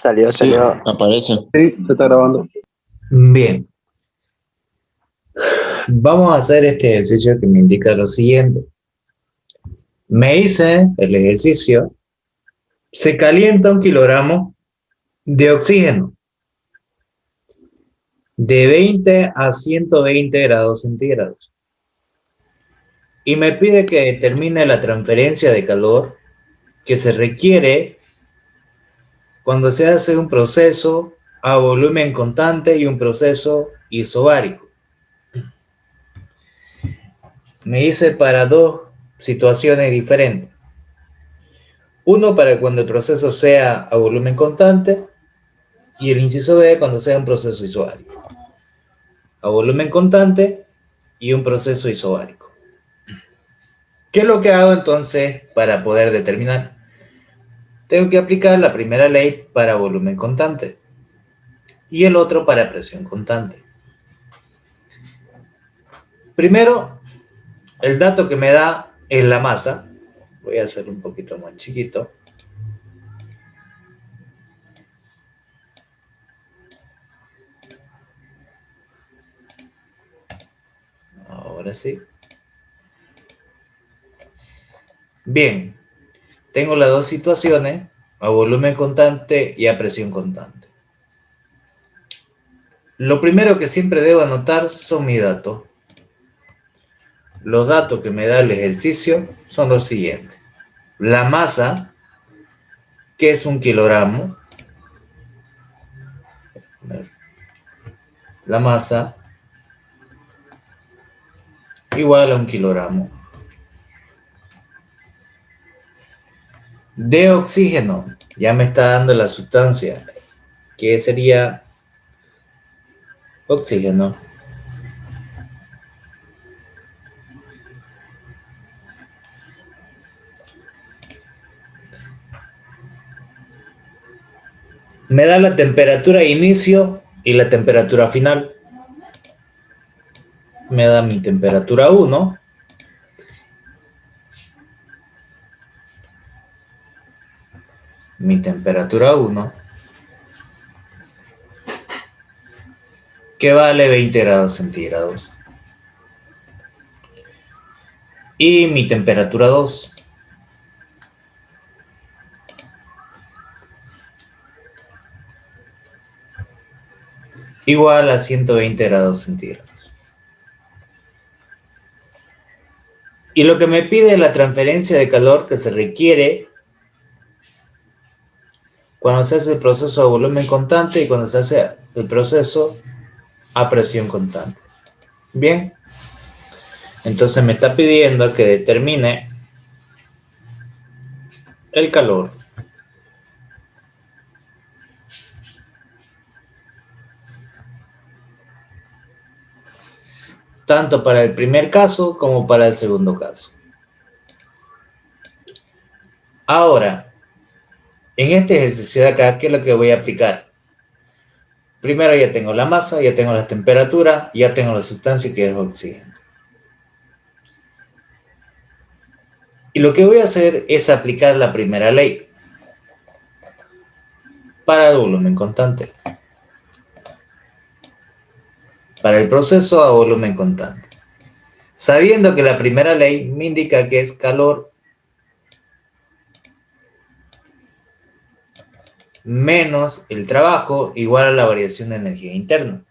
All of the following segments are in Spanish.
Salió, Sí, salió. aparece. Sí, se está grabando. Bien, vamos a hacer este ejercicio que me indica lo siguiente. Me hice el ejercicio, se calienta 1 kilogramo de oxígeno de 20 a 120 grados centígrados y me pide que determine la transferencia de calor que se requiere cuando se hace un proceso a volumen constante y un proceso isobárico. Me hice para dos situaciones diferentes. Uno para cuando el proceso sea a volumen constante y el inciso B cuando sea un proceso isobárico. A volumen constante y un proceso isobárico. ¿Qué es lo que hago entonces para poder determinar? Tengo que aplicar la primera ley para volumen constante y el otro para presión constante. Primero, el dato que me da es la masa. Voy a hacerlo un poquito más chiquito. Ahora sí. Bien, tengo las dos situaciones, a volumen constante y a presión constante. Lo primero que siempre debo anotar son mis datos. Los datos que me da el ejercicio son los siguientes. La masa, que es 1 kilogramo. La masa igual a 1 kilogramo. De oxígeno, ya me está dando la sustancia, que sería oxígeno. Me da la temperatura de inicio y la temperatura final. Me da mi temperatura 1. Mi temperatura 1. Que vale 20 grados centígrados. Y mi temperatura 2. Igual a 120 grados centígrados. Y lo que me pide es la transferencia de calor que se requiere cuando se hace el proceso a volumen constante y cuando se hace el proceso a presión constante. Bien. Entonces me está pidiendo que determine el calor. Tanto para el primer caso como para el segundo caso. Ahora, en este ejercicio de acá, ¿qué es lo que voy a aplicar? Primero ya tengo la masa, ya tengo la temperatura, ya tengo la sustancia que es oxígeno. Y lo que voy a hacer es aplicar la primera ley para el volumen constante. Para el proceso a volumen constante. Sabiendo que la primera ley me indica que es calor menos el trabajo igual a la variación de energía interna.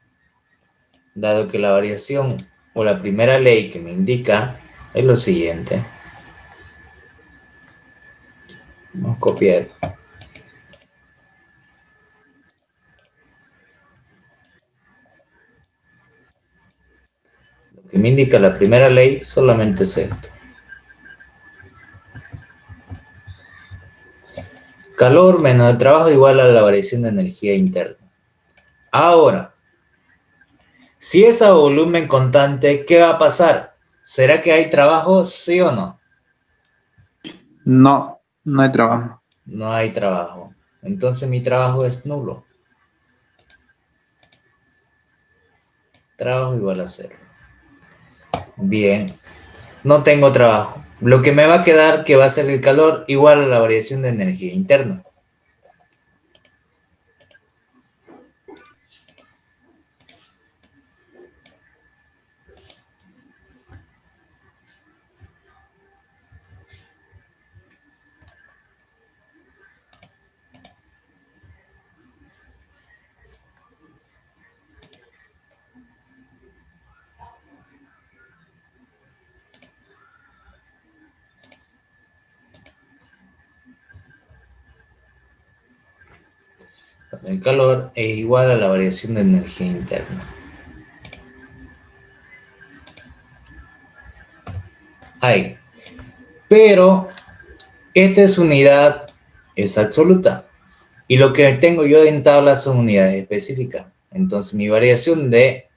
Dado que la variación o la primera ley que me indica es lo siguiente. Vamos a copiar. Lo que me indica la primera ley solamente es esto. Calor menos el trabajo igual a la variación de energía interna. Ahora, si es a volumen constante, ¿qué va a pasar? ¿Será que hay trabajo, sí o no? No, no hay trabajo. No hay trabajo. Entonces mi trabajo es nulo. Trabajo igual a 0. Bien. No tengo trabajo. Lo que me va a quedar que va a ser el calor igual a la variación de energía interna. El calor es igual a la variación de energía interna. Ahí. Pero esta es unidad, es absoluta. Y lo que tengo yo en tabla son unidades específicas. Entonces mi variación de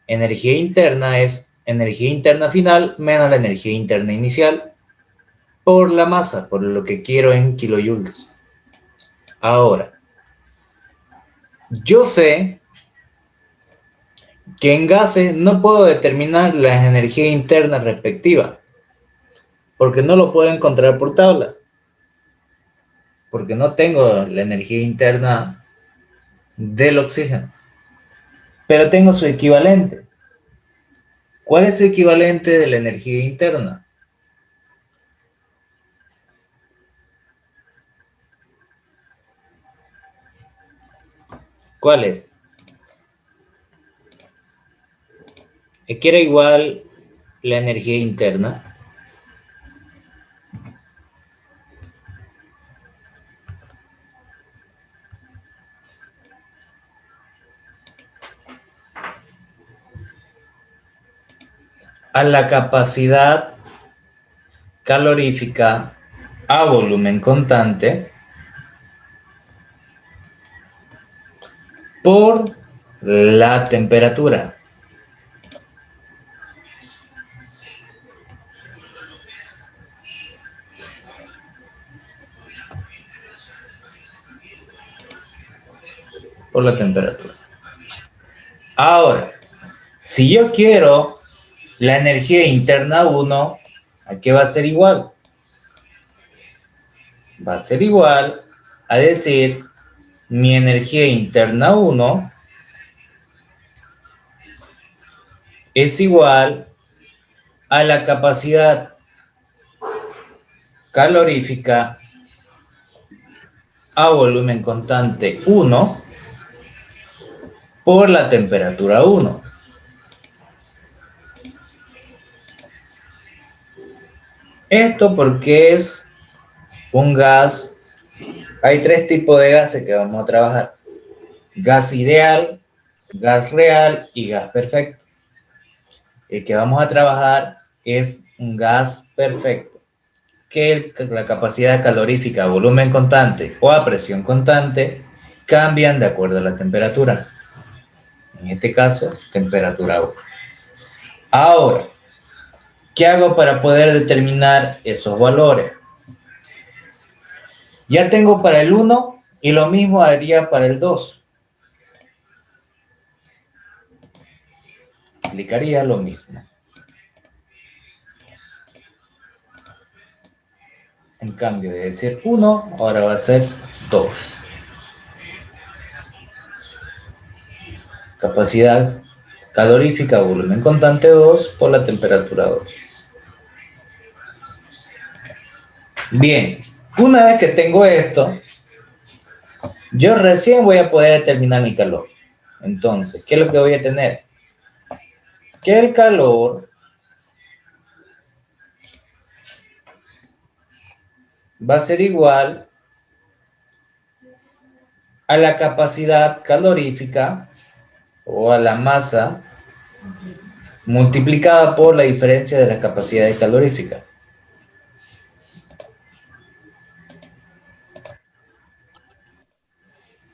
energía interna es energía interna final menos la energía interna inicial por la masa, por lo que quiero en kilojoules. Ahora, yo sé que en gases no puedo determinar las energías internas respectivas, porque no lo puedo encontrar por tabla, porque no tengo la energía interna del oxígeno, pero tengo su equivalente. ¿Cuál es el equivalente de la energía interna? ¿Cuál es? Es que era igual la energía interna a la capacidad calorífica a volumen constante por la temperatura. Por la temperatura. Ahora, si yo quiero la energía interna 1, ¿a qué va a ser igual? Va a ser igual a decir mi energía interna 1 es igual a la capacidad calorífica a volumen constante 1 por la temperatura 1. Esto porque es un gas. Hay tres tipos de gases que vamos a trabajar: gas ideal, gas real y gas perfecto. El que vamos a trabajar es un gas perfecto, que la capacidad calorífica a volumen constante o a presión constante cambian de acuerdo a la temperatura. En este caso, temperatura 1. Ahora, ¿qué hago para poder determinar esos valores? Ya tengo para el 1 y lo mismo haría para el 2. Aplicaría lo mismo. En cambio de ser 1, ahora va a ser 2. Capacidad calorífica, volumen constante 2 por la temperatura 2. Bien, una vez que tengo esto, yo recién voy a poder determinar mi calor. Entonces, ¿qué es lo que voy a tener? Que el calor va a ser igual a la capacidad calorífica o a la masa multiplicada por la diferencia de las capacidades caloríficas.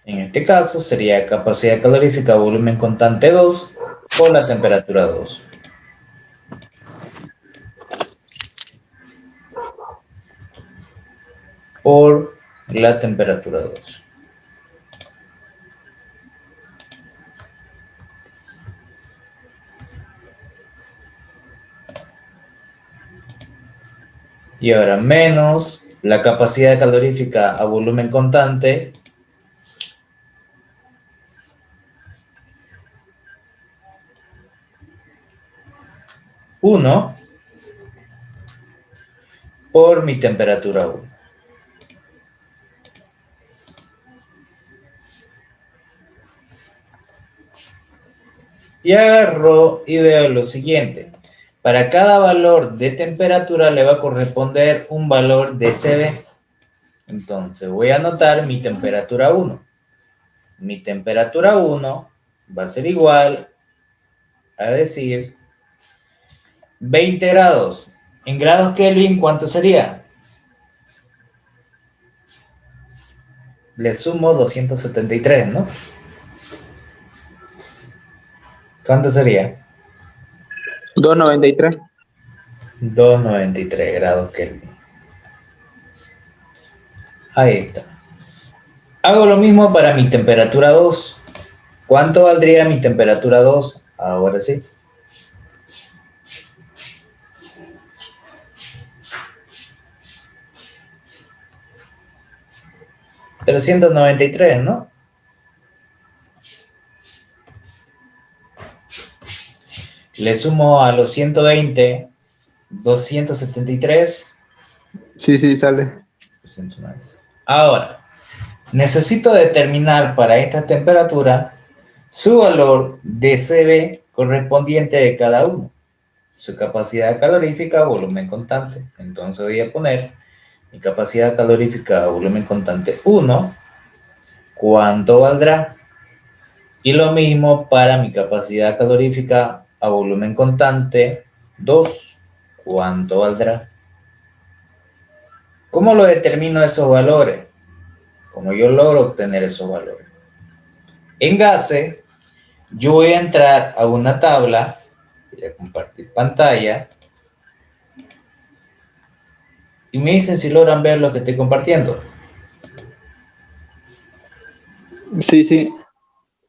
En este caso sería capacidad calorífica volumen constante 2 por la temperatura 2. Por la temperatura 2. Y ahora menos la capacidad calorífica a volumen constante uno por mi temperatura 1. Y agarro y veo lo siguiente. Para cada valor de temperatura le va a corresponder un valor de CB. Entonces voy a anotar mi temperatura 1. mi temperatura 1 va a ser igual a decir 20 grados. En grados Kelvin, ¿cuánto sería? Le sumo 273, ¿no? ¿Cuánto sería? 293. 293 grados Kelvin. Ahí está. Hago lo mismo para mi temperatura 2. ¿Cuánto valdría mi temperatura 2? Ahora sí. 393, ¿no? Le sumo a los 120, 273. Sí, sí, sale. 290. Ahora, necesito determinar para esta temperatura su valor de CB correspondiente de cada uno. Su capacidad calorífica, volumen constante. Entonces voy a poner mi capacidad calorífica, volumen constante 1. ¿Cuánto valdrá? Y lo mismo para mi capacidad calorífica a volumen constante 2. ¿Cuánto valdrá? ¿Cómo lo determino esos valores? ¿Cómo yo logro obtener esos valores? En gases, yo voy a entrar a una tabla, voy a compartir pantalla, y me dicen si logran ver lo que estoy compartiendo. Sí, sí.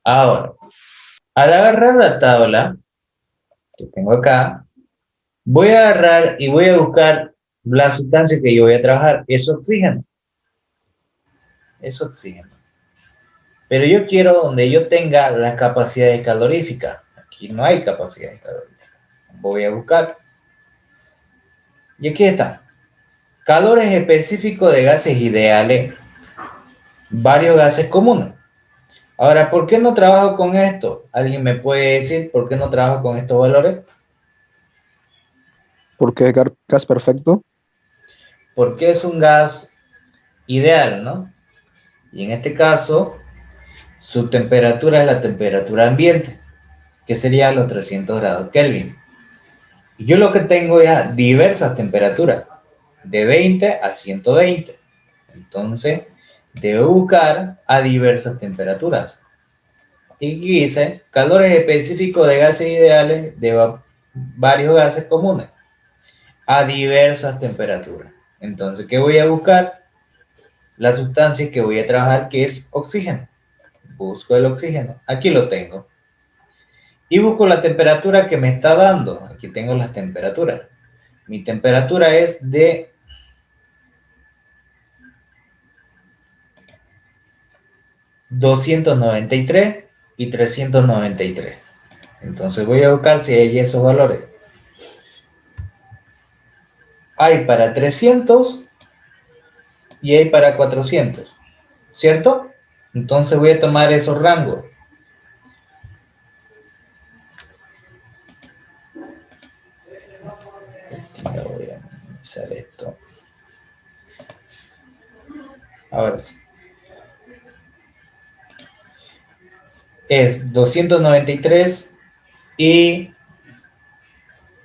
Ahora, al agarrar la tabla que tengo acá, voy a agarrar y voy a buscar la sustancia que yo voy a trabajar. Es oxígeno. Es oxígeno. Pero yo quiero donde yo tenga las capacidades caloríficas. Aquí no hay capacidades caloríficas. Voy a buscar. Y aquí está. Calores específicos de gases ideales. Varios gases comunes. Ahora, ¿por qué no trabajo con esto? ¿Alguien me puede decir por qué no trabajo con estos valores? Porque es gas perfecto. Porque es un gas ideal, ¿no? Y en este caso, su temperatura es la temperatura ambiente, que sería los 300 grados Kelvin. Yo lo que tengo es diversas temperaturas, de 20 a 120. Entonces, debo buscar a diversas temperaturas. Y aquí dice, calores específicos de gases ideales de varios gases comunes a diversas temperaturas. Entonces, ¿qué voy a buscar? La sustancia que voy a trabajar, que es oxígeno. Busco el oxígeno. Aquí lo tengo. Y busco la temperatura que me está dando. Aquí tengo las temperaturas. Mi temperatura es de 293 y 393. Entonces voy a buscar si hay esos valores. Hay para 300 y hay para 400, ¿cierto? Entonces voy a tomar esos rangos. Voy a analizar esto. Ahora sí. Es 293 y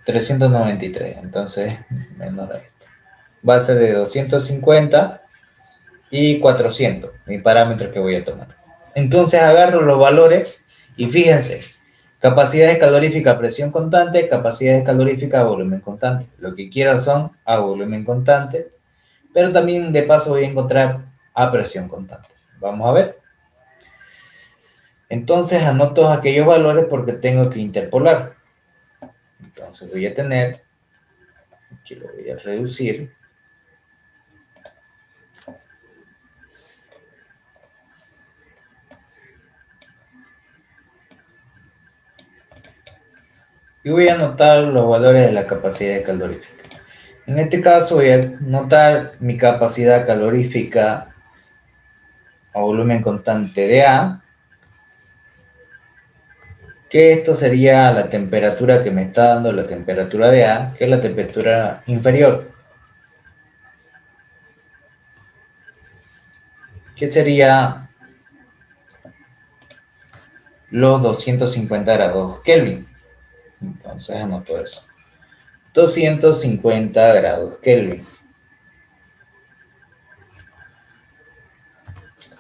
393. Entonces, menor a esto. Va a ser de 250 y 400, mi parámetro que voy a tomar. Entonces agarro los valores y fíjense, capacidades caloríficas a presión constante, capacidades caloríficas a volumen constante. Lo que quiero son a volumen constante, pero también de paso voy a encontrar a presión constante. Vamos a ver. Entonces anoto aquellos valores porque tengo que interpolar. Entonces voy a tener, aquí lo voy a reducir. Y voy a anotar los valores de la capacidad calorífica. En este caso voy a anotar mi capacidad calorífica a volumen constante de A, que esto sería la temperatura que me está dando la temperatura de A, que es la temperatura inferior, que sería los 250 grados Kelvin. Entonces anoto eso. 250 grados Kelvin.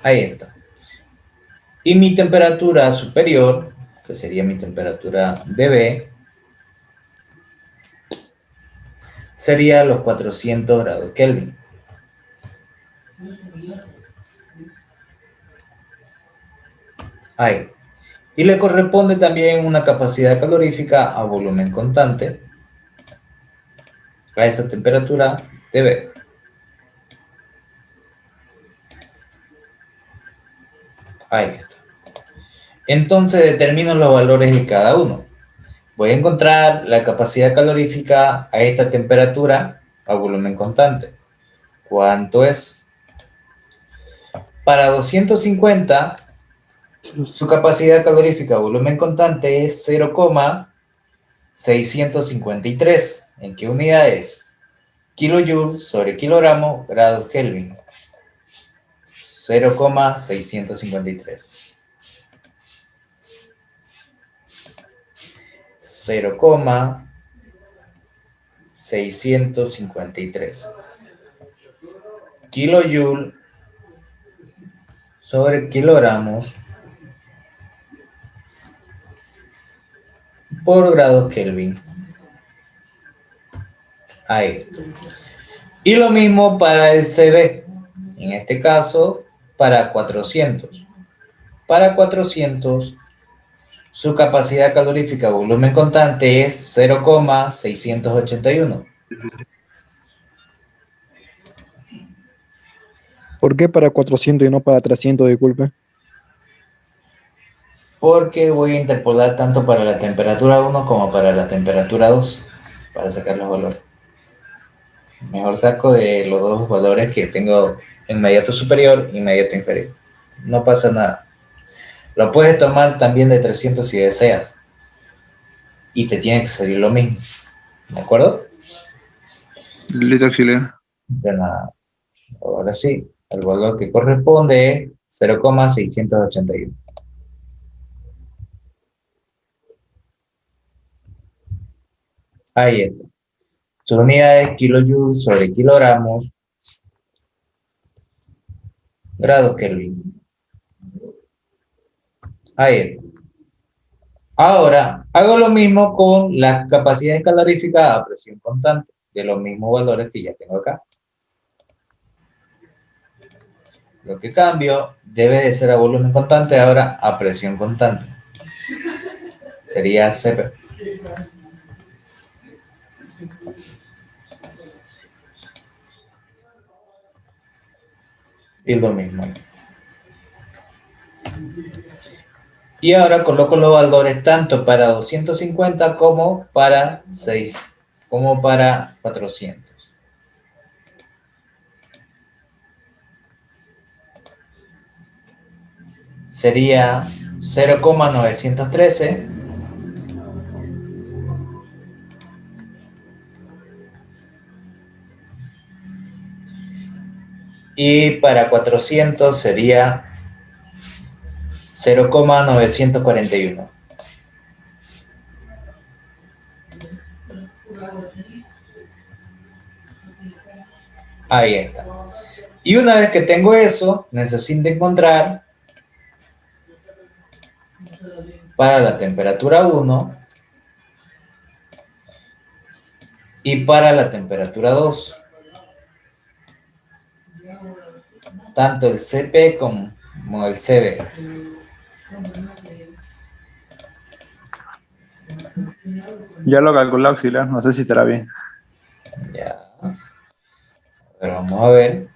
Ahí está. Y mi temperatura superior, que sería mi temperatura dB, sería los 400 grados Kelvin. Ahí. Y le corresponde también una capacidad calorífica a volumen constante a esa temperatura dB. Ahí está. Entonces determino los valores de cada uno. Voy a encontrar la capacidad calorífica a esta temperatura a volumen constante. ¿Cuánto es? Para 250, su capacidad calorífica a volumen constante es 0,653. ¿En qué unidades? Kilojoules sobre kilogramo, grados Kelvin. 0,653. 0,653. Kilojoule sobre kilogramos por grados Kelvin. Ahí. Y lo mismo para el CB. En este caso, para 400. Para 400, su capacidad calorífica volumen constante es 0,681. ¿Por qué para 400 y no para 300, disculpe? Porque voy a interpolar tanto para la temperatura 1 como para la temperatura 2 para sacar los valores. Mejor saco de los dos valores que tengo inmediato superior e inmediato inferior. No pasa nada. Lo puedes tomar también de 300 si deseas. Y te tiene que salir lo mismo. ¿De acuerdo? Listo, auxiliar. De nada. Ahora sí, el valor que corresponde es 0,681. Ahí está. Sus unidades kilojoules sobre kilogramos, grados Kelvin. Ahí está. Ahora, hago lo mismo con las capacidades caloríficas a presión constante, de los mismos valores que ya tengo acá. Lo que cambio debe de ser a volumen constante, ahora a presión constante. Sería CP. Y lo mismo. Y ahora coloco los valores tanto para 250 como para 6, como para 400. Sería 0,913 y para 400 sería 0,941. Ahí está. Y una vez que tengo eso, necesito encontrar para la temperatura 1 y para la temperatura 2. Tanto el CP como el CB. Ya lo calculé, auxiliar. No sé si estará bien. Ya. Pero vamos a ver.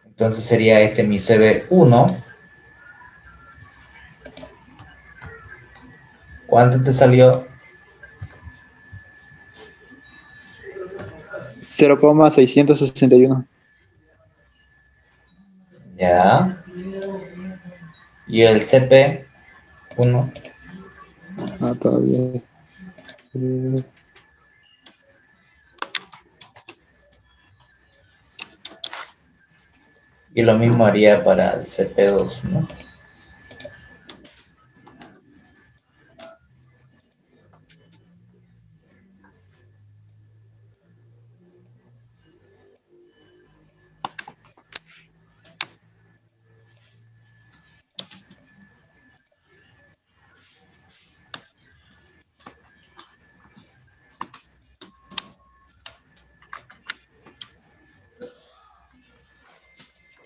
Entonces sería este mi CB1. ¿Cuánto te salió? 0,661. Ya. Y el CP1. Ah, todavía. Y lo mismo haría para el CP2, ¿no?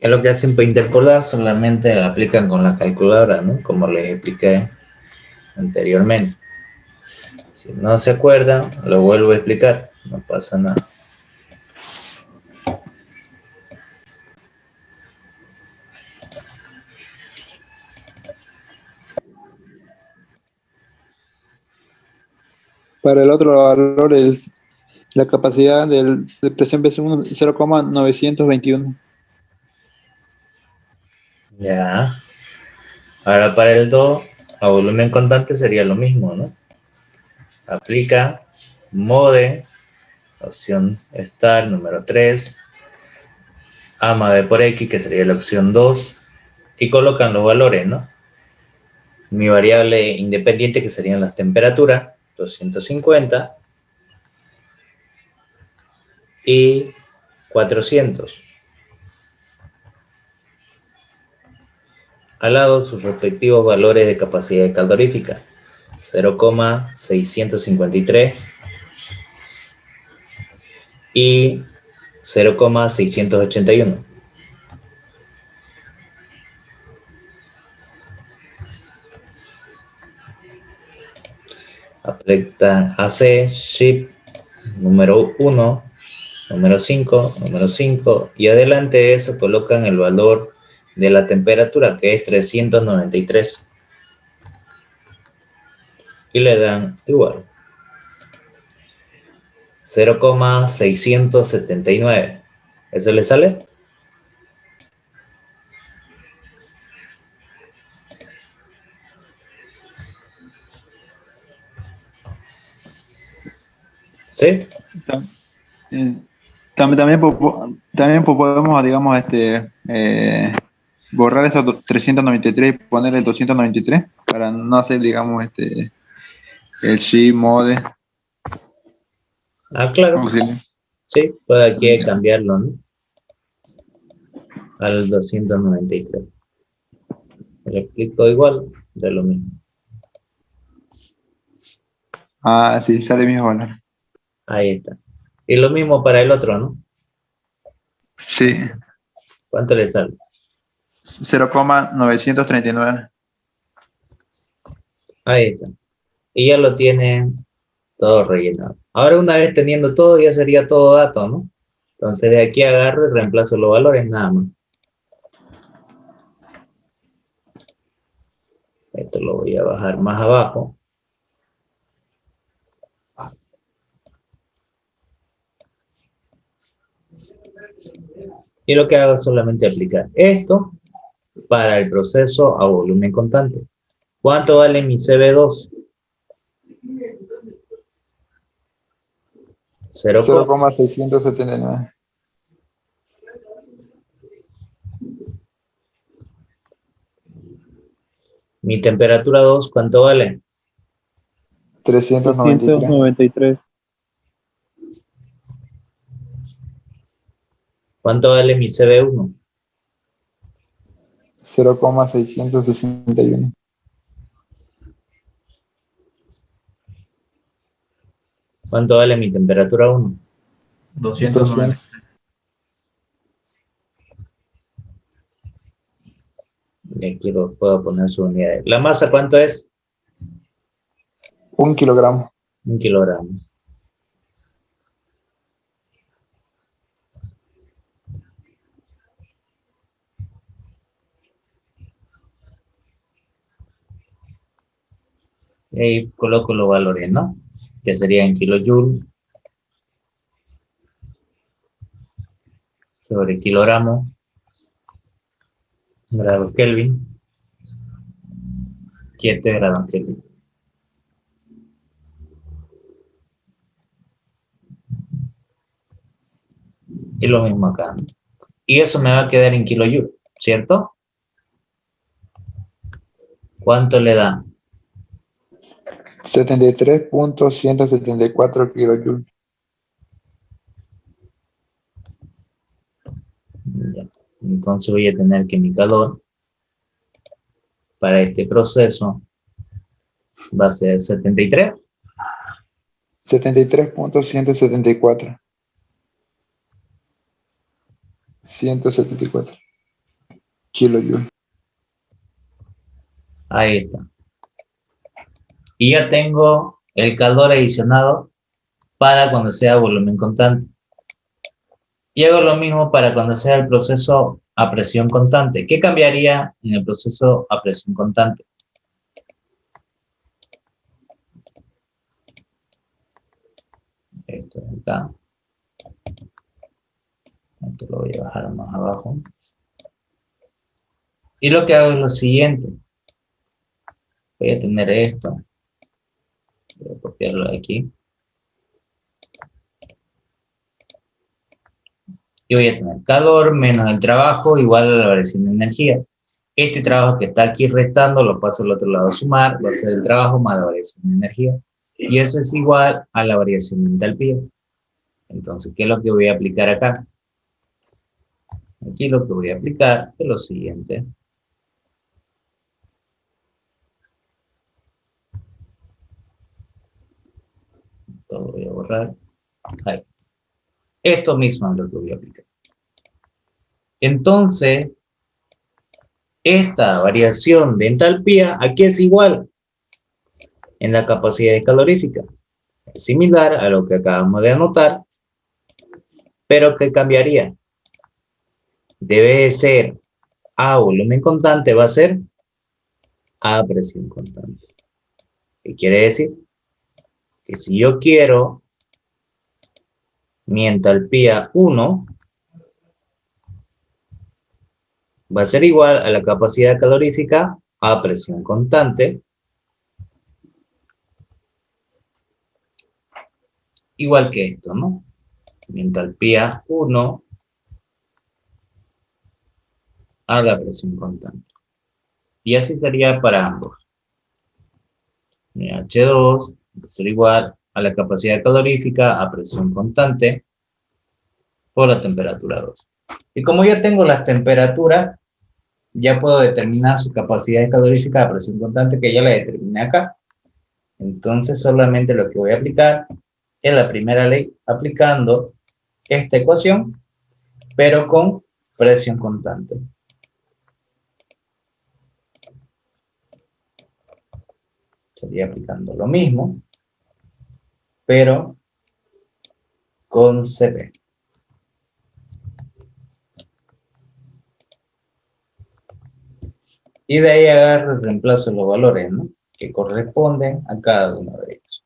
¿Qué es lo que hacen para interpolar? Solamente aplican con la calculadora, ¿no? Como les expliqué anteriormente. Si no se acuerdan, lo vuelvo a explicar, no pasa nada. Para el otro valor, la capacidad de presión BC1 es 0,921. Ya. Ahora para el 2, a volumen constante sería lo mismo, ¿no? Aplica mode, opción estar, número 3, A más B por X, que sería la opción 2, y colocan los valores, ¿no? Mi variable independiente, que serían las temperaturas, 250 y 400. Al lado, sus respectivos valores de capacidad calorífica, 0,653 y 0,681. Aplica AC, Shift, número 1, número 5, y adelante de eso colocan el valor de la temperatura, que es 393, y le dan igual, 0,679. ¿Eso le sale? ¿Sí? Eh, también podemos, digamos, borrar esos 393 y poner el 293 para no hacer, digamos, el shift mode Ah, claro. auxiliar. Sí, puede aquí cambiarlo, ¿no? Al 293. Le explico igual, de lo mismo. Ah, sí, sale mismo valor. Ahí está. Y lo mismo para el otro, ¿no? Sí, ¿Cuánto le sale? 0,939. Ahí está. Y ya lo tienen todo rellenado. Ahora, una vez teniendo todo, ya sería todo dato, ¿no? Entonces de aquí agarro y reemplazo los valores nada más. Esto lo voy a bajar más abajo. Y lo que hago es solamente aplicar esto para el proceso a volumen constante. ¿Cuánto vale mi CB2? 0, 0,679. mi temperatura 2, ¿cuánto vale? 393. 393. ¿Cuánto vale mi CB1? 0,661. ¿Cuánto vale mi temperatura 1? 200. Y aquí lo puedo poner su unidad. ¿La masa cuánto es? 1 kilogramo. 1 kilogramo. Y ahí coloco los valores, ¿no? Que serían kilojoules sobre kilogramo, grados Kelvin, 7 grados Kelvin. Y lo mismo acá, ¿no? Y eso me va a quedar en kilojoules, ¿cierto? ¿Cuánto le da? 73.174 kilojoules. Ya. Entonces voy a tener que mi calor para este proceso va a ser 73. 73.174. 174. kilojoule. Ahí está. Y ya tengo el calor adicionado para cuando sea volumen constante. Y hago lo mismo para cuando sea el proceso a presión constante. ¿Qué cambiaría en el proceso a presión constante? Esto de acá. Esto lo voy a bajar más abajo. Y lo que hago es lo siguiente. Voy a tener esto. Voy a copiarlo de aquí. Y voy a tener calor menos el trabajo igual a la variación de energía. Este trabajo que está aquí restando lo paso al otro lado a sumar, va a ser el trabajo más la variación de energía. Y eso es igual a la variación de entalpía. Entonces, ¿qué es lo que voy a aplicar acá? Aquí lo que voy a aplicar es lo siguiente. Esto lo voy a borrar. Ahí. Esto mismo es lo que voy a aplicar. Entonces, esta variación de entalpía aquí es igual en la capacidad calorífica. Es similar a lo que acabamos de anotar, pero ¿qué cambiaría? Debe de ser a volumen constante, va a ser a presión constante. ¿Qué quiere decir? Que si yo quiero mi entalpía 1, va a ser igual a la capacidad calorífica a presión constante, igual que esto, ¿no? Mi entalpía 1 a la presión constante. Y así sería para ambos. Mi H2 va a ser igual a la capacidad calorífica a presión constante por la temperatura 2. Y como ya tengo las temperaturas, ya puedo determinar su capacidad calorífica a presión constante, que ya la determiné acá. Entonces solamente lo que voy a aplicar es la primera ley aplicando esta ecuación, pero con presión constante. Sería aplicando lo mismo, pero con Cp. Y de ahí agarro y reemplazo los valores, ¿no?, que corresponden a cada uno de ellos.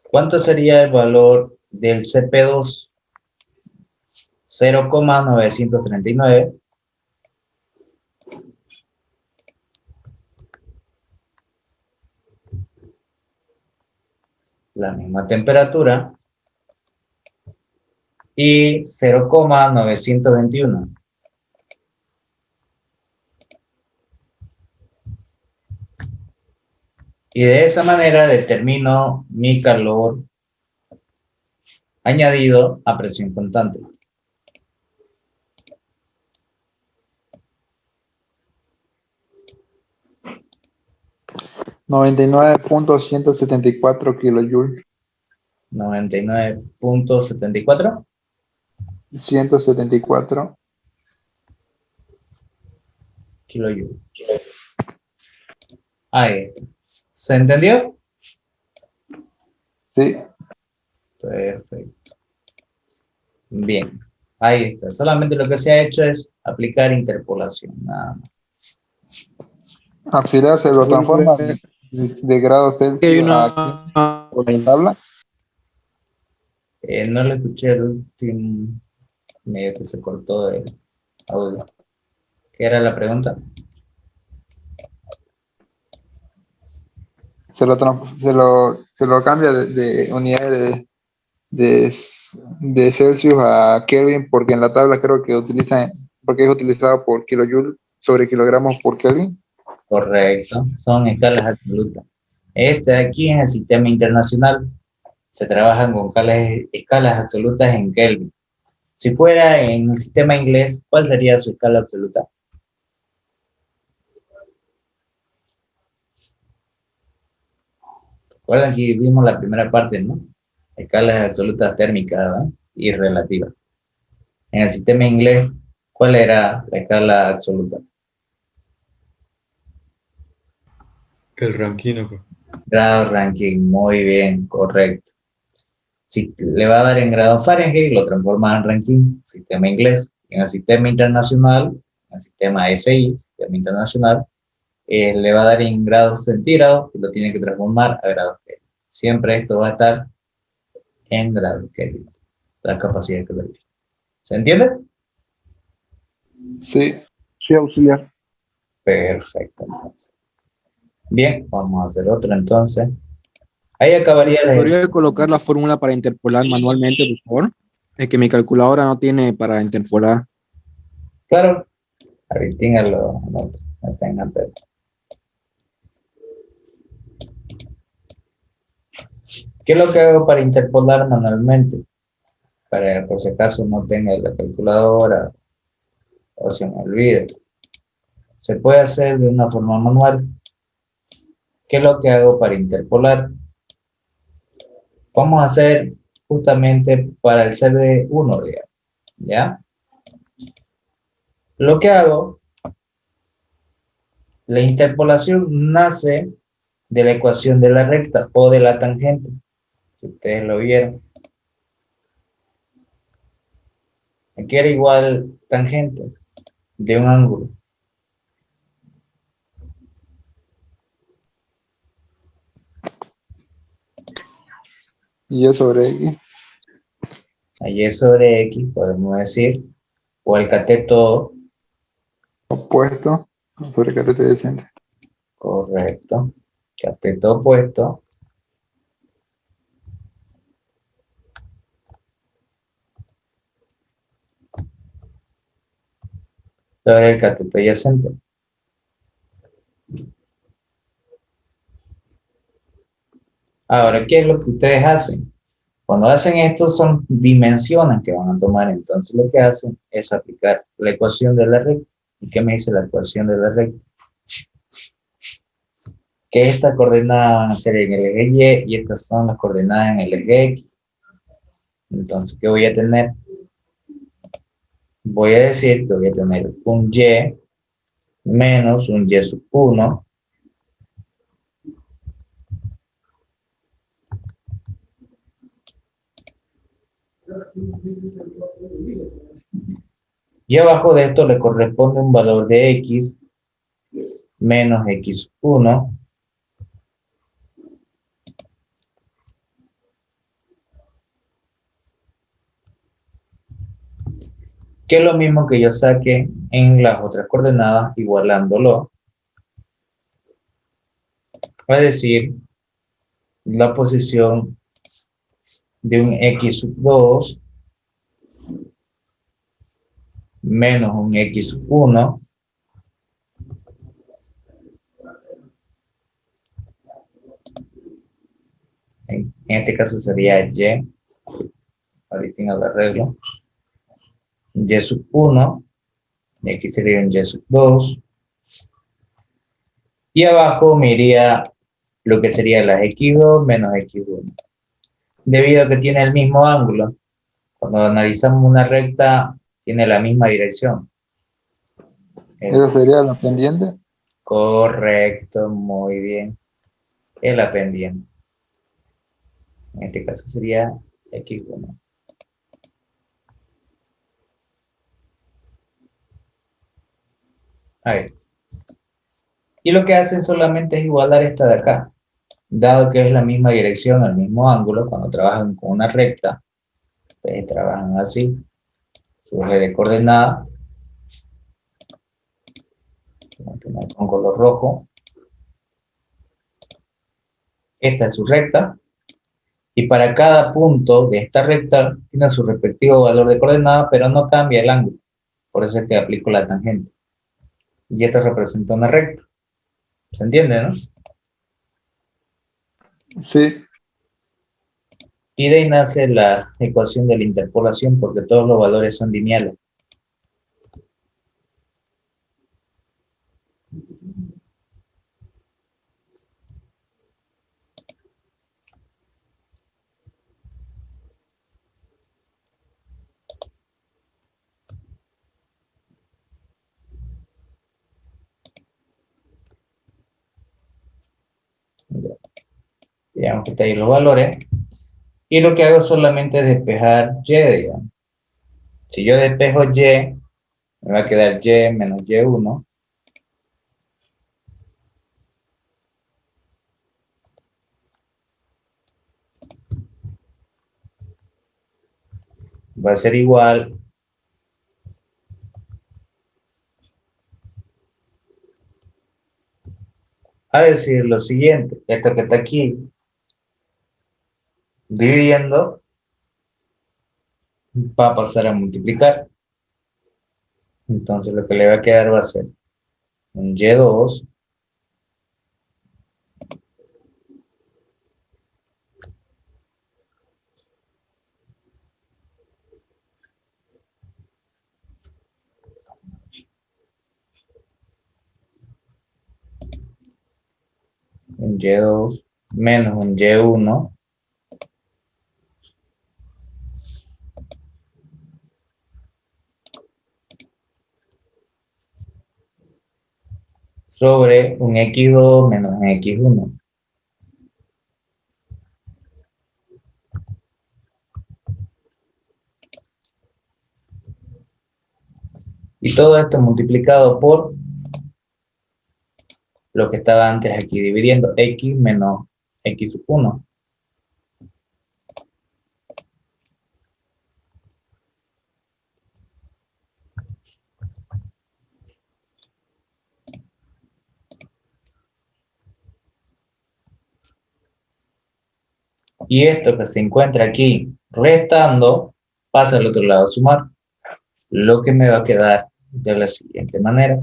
¿Cuánto sería el valor del Cp2? 0,939. La misma temperatura. Y 0,921. Y de esa manera determino mi calor añadido a presión constante. $99.174 kilojoule. 99.74 174. kilojoules. Ahí está. ¿Se entendió? Sí. Perfecto. Bien. Ahí está. Solamente lo que se ha hecho es aplicar interpolación. Nada más. Auxiliar se lo transforma de grados Celsius a tabla. No le escuché el último, medio que se cortó el audio. ¿Qué era la pregunta? Se lo cambia de unidades de Celsius a Kelvin, porque en la tabla creo que porque es utilizado por kilojoule sobre kilogramos por Kelvin. Correcto, son escalas absolutas. Este aquí en el sistema internacional se trabajan con escalas absolutas en Kelvin. Si fuera en el sistema inglés, ¿cuál sería su escala absoluta? Recuerden que vimos la primera parte, ¿no? Escalas absolutas térmicas, ¿verdad?, y relativas. En el sistema inglés, ¿cuál era la escala absoluta? El ranking, pues. Grado ranking, muy bien, correcto. Si le va a dar en grado Fahrenheit, lo transforma en ranking, sistema inglés. En el sistema internacional, en el sistema SI, sistema internacional, le va a dar en grados centígrados y lo tiene que transformar a grados Kelvin. Siempre esto va a estar en grados Kelvin, la capacidad que le. ¿Se entiende? Sí. Sí, auxiliar. Perfecto. Bien, vamos a hacer otro entonces. Ahí acabaría la. ¿Podría colocar la fórmula para interpolar manualmente, por favor? Es que mi calculadora no tiene para interpolar. Claro, ahorita no tengan pero. ¿Qué es lo que hago para interpolar manualmente? Para por si acaso no tenga la calculadora o se me olvide. Se puede hacer de una forma manual. ¿Qué es lo que hago para interpolar? Vamos a hacer justamente para el CB1, digamos, ¿ya? Lo que hago, la interpolación nace de la ecuación de la recta o de la tangente, si ustedes lo vieron. Aquí era igual tangente de un ángulo. Y Y sobre X. Y sobre X, podemos decir, o el cateto, Opuesto sobre cateto adyacente. correcto, cateto opuesto, sobre el cateto adyacente. Ahora, ¿qué es lo que ustedes hacen? Cuando hacen esto son dimensiones que van a tomar, entonces lo que hacen es aplicar la ecuación de la recta. ¿Y qué me dice la ecuación de la recta? Que estas coordenadas van a ser en el eje Y y estas son las coordenadas en el eje X. Entonces, ¿qué voy a tener? Voy a decir que voy a tener un Y menos un Y sub 1 y abajo de esto le corresponde un valor de X menos X sub 1 que es lo mismo que yo saque en las otras coordenadas igualándolo. Es decir, la posición de un X sub 2 menos un X sub 1 en este caso sería Y, ahorita lo arreglo, Y sub 1, y aquí sería un Y sub 2, y abajo me iría lo que sería las X2 menos X1. Debido a que tiene el mismo ángulo, cuando analizamos una recta, tiene la misma dirección. Eso sería la pendiente. Correcto, muy bien. Es la pendiente. En este caso sería X1. A ver. Y lo que hacen solamente es igualar esta de acá. Dado que es la misma dirección, el mismo ángulo, cuando trabajan con una recta, pues trabajan así. Su eje de coordenadas, con color rojo. Esta es su recta. Y para cada punto de esta recta tiene su respectivo valor de coordenada, pero no cambia el ángulo. Por eso es que aplico la tangente. Y esto representa una recta. ¿Se entiende, no? Sí. Y de ahí nace la ecuación de la interpolación, porque todos los valores son lineales. Digamos que está ahí los valores. Y lo que hago solamente es despejar y, digamos. Si yo despejo y, me va a quedar y menos y1. Va a ser igual a decir lo siguiente. Esto que está aquí, dividiendo, va a pasar a multiplicar. Entonces lo que le va a quedar va a ser un y2 un y2 menos un y1 sobre un x2 menos un x1. Y todo esto multiplicado por lo que estaba antes aquí, dividiendo x menos x1. Y esto que se encuentra aquí restando, pasa al otro lado a sumar. Lo que me va a quedar de la siguiente manera.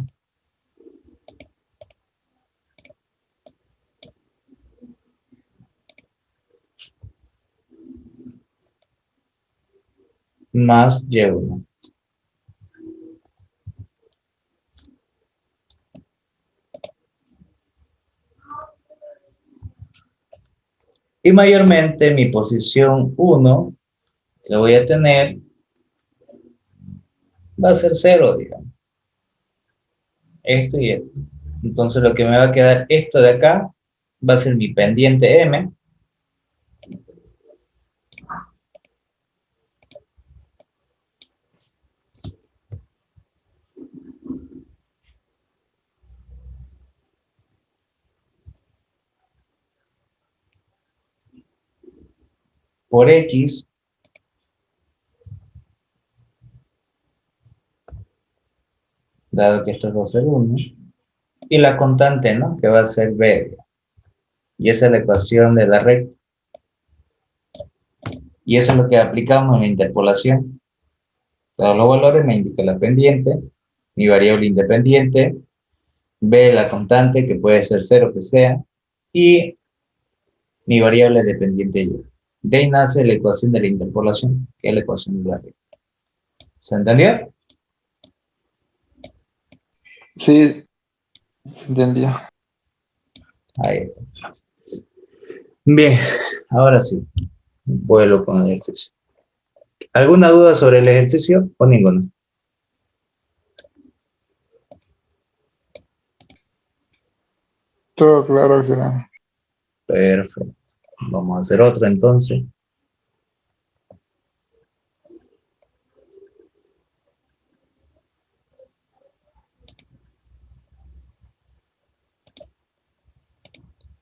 Más y1. Y mayormente mi posición 1 que voy a tener va a ser 0, digamos. Esto y esto. Entonces lo que me va a quedar esto de acá va a ser mi pendiente M. Por X. Dado que esto va a ser 1. Y la constante, ¿no? Que va a ser B. Y esa es la ecuación de la recta. Y eso es lo que aplicamos en la interpolación. Todos los valores me indican la pendiente, mi variable independiente, B la constante, que puede ser 0 que sea, y mi variable dependiente Y. De ahí nace la ecuación de la interpolación, que es la ecuación de la recta. ¿Se entendió? Sí, se entendió. Ahí está. Bien, ahora sí, vuelvo con el ejercicio. ¿Alguna duda sobre el ejercicio o ninguna? Todo claro al final. Perfecto. Vamos a hacer otro entonces.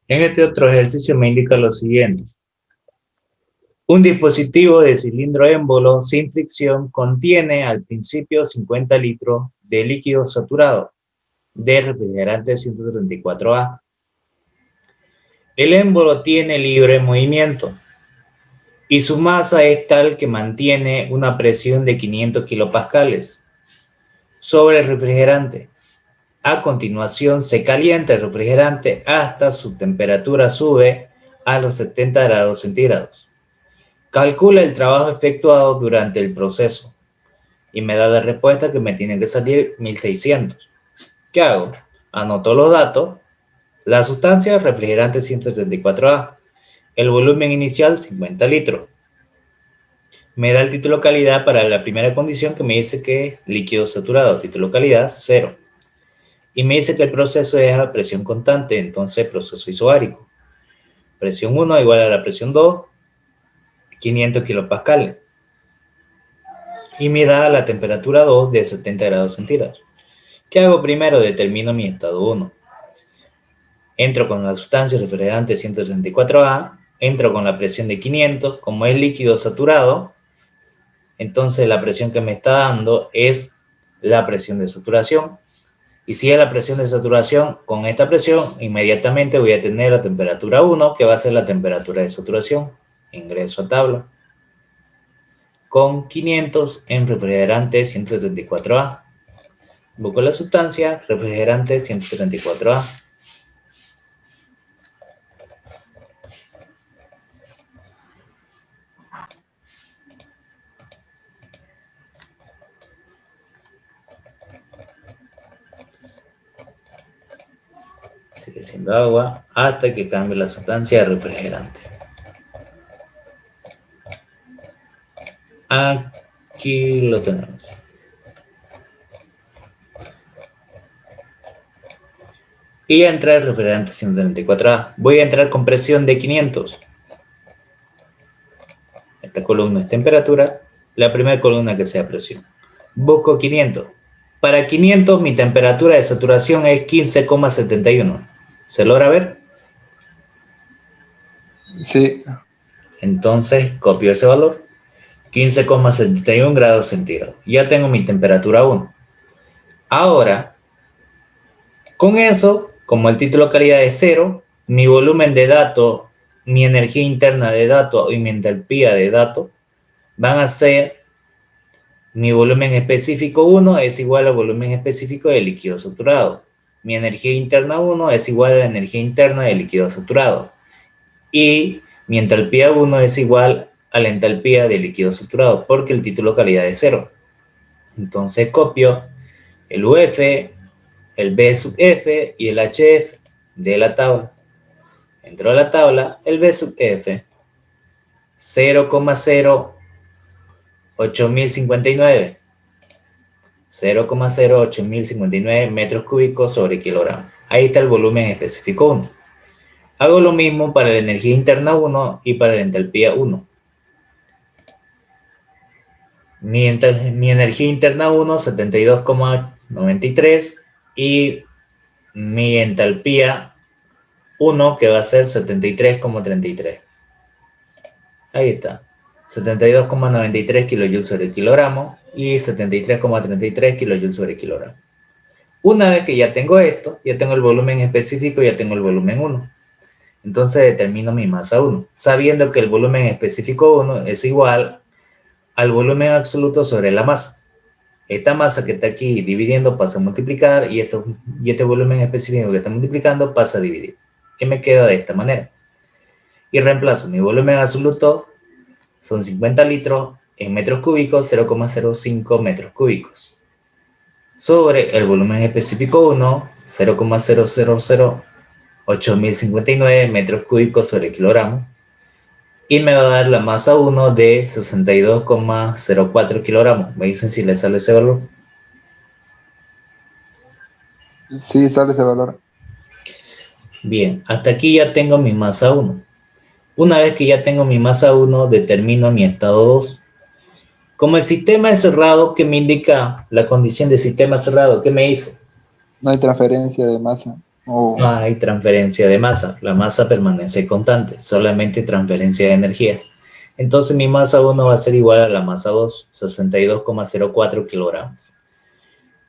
En este otro ejercicio me indica lo siguiente. Un dispositivo de cilindro émbolo sin fricción contiene al principio 50 litros de líquido saturado de refrigerante 134A. El émbolo tiene libre movimiento y su masa es tal que mantiene una presión de 500 kilopascales sobre el refrigerante. A continuación se calienta el refrigerante hasta su temperatura sube a los 70 grados centígrados. Calcula el trabajo efectuado durante el proceso y me da la respuesta que me tiene que salir 1600. ¿Qué hago? Anoto los datos. La sustancia, refrigerante 134A. El volumen inicial, 50 litros. Me da el título calidad para la primera condición que me dice que es líquido saturado. Título calidad, 0. Y me dice que el proceso es a presión constante, entonces proceso isobárico. Presión 1 igual a la presión 2, 500 kilopascales. Y me da la temperatura 2 de 70 grados centígrados. ¿Qué hago primero? Determino mi estado 1. Entro con la sustancia refrigerante 134A, entro con la presión de 500, como es líquido saturado, entonces la presión que me está dando es la presión de saturación. Y si es la presión de saturación, con esta presión inmediatamente voy a tener la temperatura 1, que va a ser la temperatura de saturación. Ingreso a tabla. Con 500 en refrigerante 134A. Busco la sustancia, refrigerante 134A. Sigue siendo agua hasta que cambie la sustancia a refrigerante. Aquí lo tenemos. Y a entrar el refrigerante 134A. Voy a entrar con presión de 500. Esta columna es temperatura. La primera columna que sea presión. Busco 500. Para 500 mi temperatura de saturación es 15,71. ¿Se logra ver? Sí, Entonces copio ese valor. 15,71 grados centígrados. Ya tengo mi temperatura 1. Ahora, con eso, como el título de calidad es 0, mi volumen de datos, mi energía interna de datos y mi entalpía de datos van a ser mi volumen específico 1 es igual al volumen específico del líquido saturado. Mi energía interna 1 es igual a la energía interna del líquido saturado. Y mi entalpía 1 es igual a la entalpía del líquido saturado, porque el título de calidad es 0. Entonces copio el UF, el B sub F y el HF de la tabla. Entro a la tabla, el B sub F, 0,08059. 0,08059 metros cúbicos sobre kilogramo. Ahí está el volumen específico 1. Hago lo mismo para la energía interna 1 y para la entalpía 1. Mi energía interna 1, 72,93 y mi entalpía 1 que va a ser 73,33. Ahí está. 72,93 kilojoules sobre kilogramo y 73,33 kilojoules sobre kilogramo. Una vez que ya tengo esto, ya tengo el volumen específico, ya tengo el volumen 1. Entonces determino mi masa 1, sabiendo que el volumen específico 1 es igual al volumen absoluto sobre la masa. Esta masa que está aquí dividiendo pasa a multiplicar y este volumen específico que está multiplicando pasa a dividir. ¿Qué me queda de esta manera? Y reemplazo mi volumen absoluto, son 50 litros en metros cúbicos, 0,05 metros cúbicos. Sobre el volumen específico 1, 0,0008.059 metros cúbicos sobre kilogramo. Y me va a dar la masa 1 de 62,04 kilogramos. Me dicen si le sale ese valor. sí, sale ese valor. Bien, hasta aquí ya tengo mi masa 1. Una vez que ya tengo mi masa 1, determino mi estado 2. Como el sistema es cerrado, ¿qué me indica la condición de sistema cerrado? ¿Qué me dice? No hay transferencia de masa. No hay transferencia de masa. La masa permanece constante, solamente transferencia de energía. Entonces mi masa 1 va a ser igual a la masa 2, 62,04 kilogramos.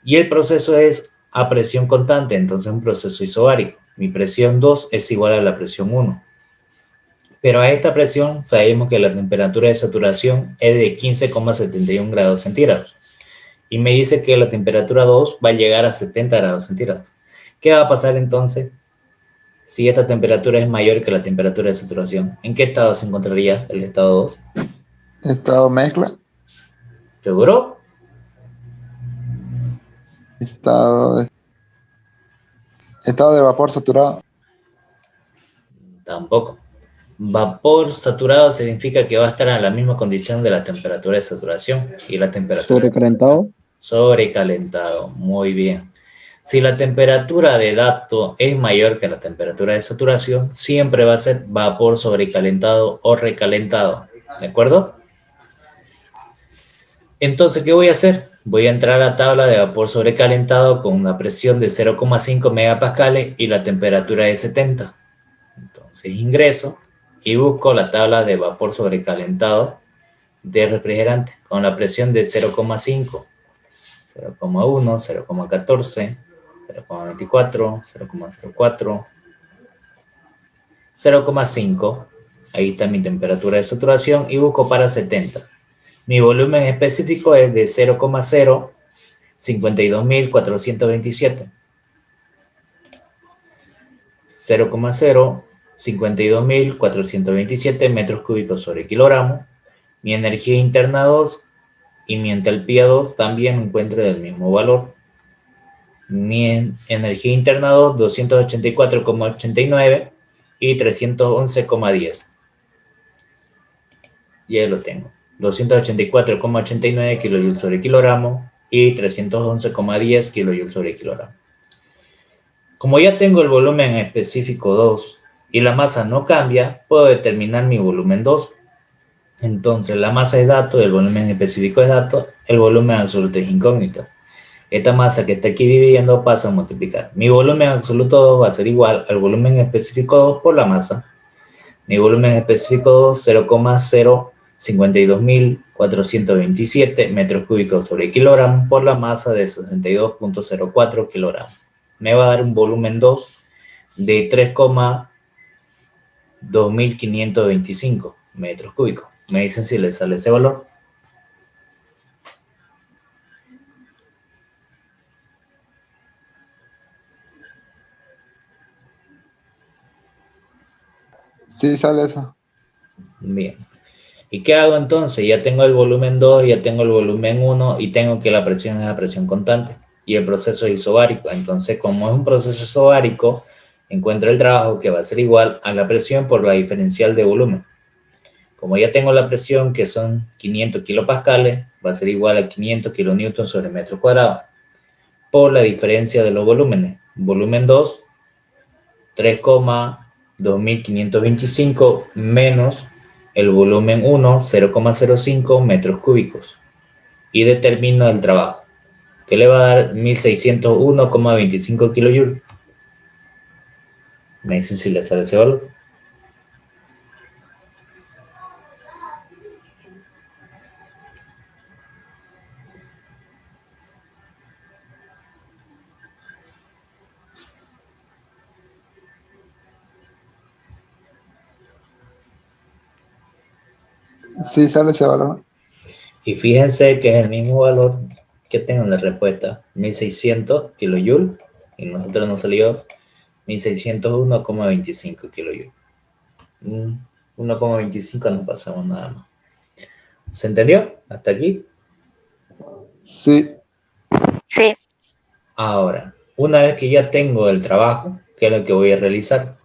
Y el proceso es a presión constante, entonces un proceso isobárico. Mi presión 2 es igual a la presión 1. Pero a esta presión sabemos que la temperatura de saturación es de 15,71 grados centígrados. Y me dice que la temperatura 2 va a llegar a 70 grados centígrados. ¿Qué va a pasar entonces si esta temperatura es mayor que la temperatura de saturación? ¿En qué estado se encontraría el estado 2? Estado mezcla. ¿Seguro? Estado de vapor saturado. Tampoco. Vapor saturado significa que va a estar en la misma condición de la temperatura de saturación. Y la temperatura Sobrecalentado. sobrecalentado. Muy bien. Si la temperatura de dato es mayor que la temperatura de saturación, siempre va a ser vapor sobrecalentado o recalentado. ¿De acuerdo? Entonces, ¿qué voy a hacer? Voy a entrar a la tabla de vapor sobrecalentado con una presión de 0,5 megapascales y la temperatura de 70. Entonces ingreso y busco la tabla de vapor sobrecalentado de refrigerante con la presión de 0,5, 0,1, 0,14, 0,24, 0,04, 0,5. Ahí está mi temperatura de saturación y busco para 70. Mi volumen específico es de 0,052427. 0,052427 metros cúbicos sobre kilogramo. Mi energía interna 2 y mi entalpía 2 también encuentro el mismo valor. Mi energía interna 2, 284,89 y 311,10. Y ahí lo tengo. 284,89 kilojoules sobre kilogramo y 311,10 kilojoules sobre kilogramo. Como ya tengo el volumen específico 2 y la masa no cambia, puedo determinar mi volumen 2. Entonces, la masa es dato, el volumen específico es dato, el volumen absoluto es incógnito. Esta masa que está aquí dividiendo pasa a multiplicar. Mi volumen absoluto 2 va a ser igual al volumen específico 2 por la masa. Mi volumen específico 2, 0,052427 metros cúbicos sobre kilogramo por la masa de 62,04 kilogramos. Me va a dar un volumen 2 de 3,2525 metros cúbicos. Me dicen si les sale ese valor. Sí, sale eso. Bien. ¿Y qué hago entonces? Ya tengo el volumen 2, ya tengo el volumen 1 y tengo que la presión es la presión constante. Y el proceso es isobárico. Entonces, como es un proceso isobárico, encuentro el trabajo que va a ser igual a la presión por la diferencial de volumen. Como ya tengo la presión, que son 500 kilopascales, va a ser igual a 500 kilonewtons sobre metro cuadrado. Por la diferencia de los volúmenes. Volumen 2, 3,2525 menos el volumen 1, 0,05 metros cúbicos. Y determino el trabajo, que le va a dar 1601,25 kilojoules. Me dicen si le sale ese valor. Sí, sale ese valor. Y fíjense que es el mismo valor que tengo en la respuesta, 1600 kilojoules, y nosotros nos salió 1601,25 kilojoules. 1,25 no pasamos nada más. ¿Se entendió? ¿Hasta aquí? Sí. Sí. Ahora, una vez que ya tengo el trabajo, ¿qué es lo que voy a realizar?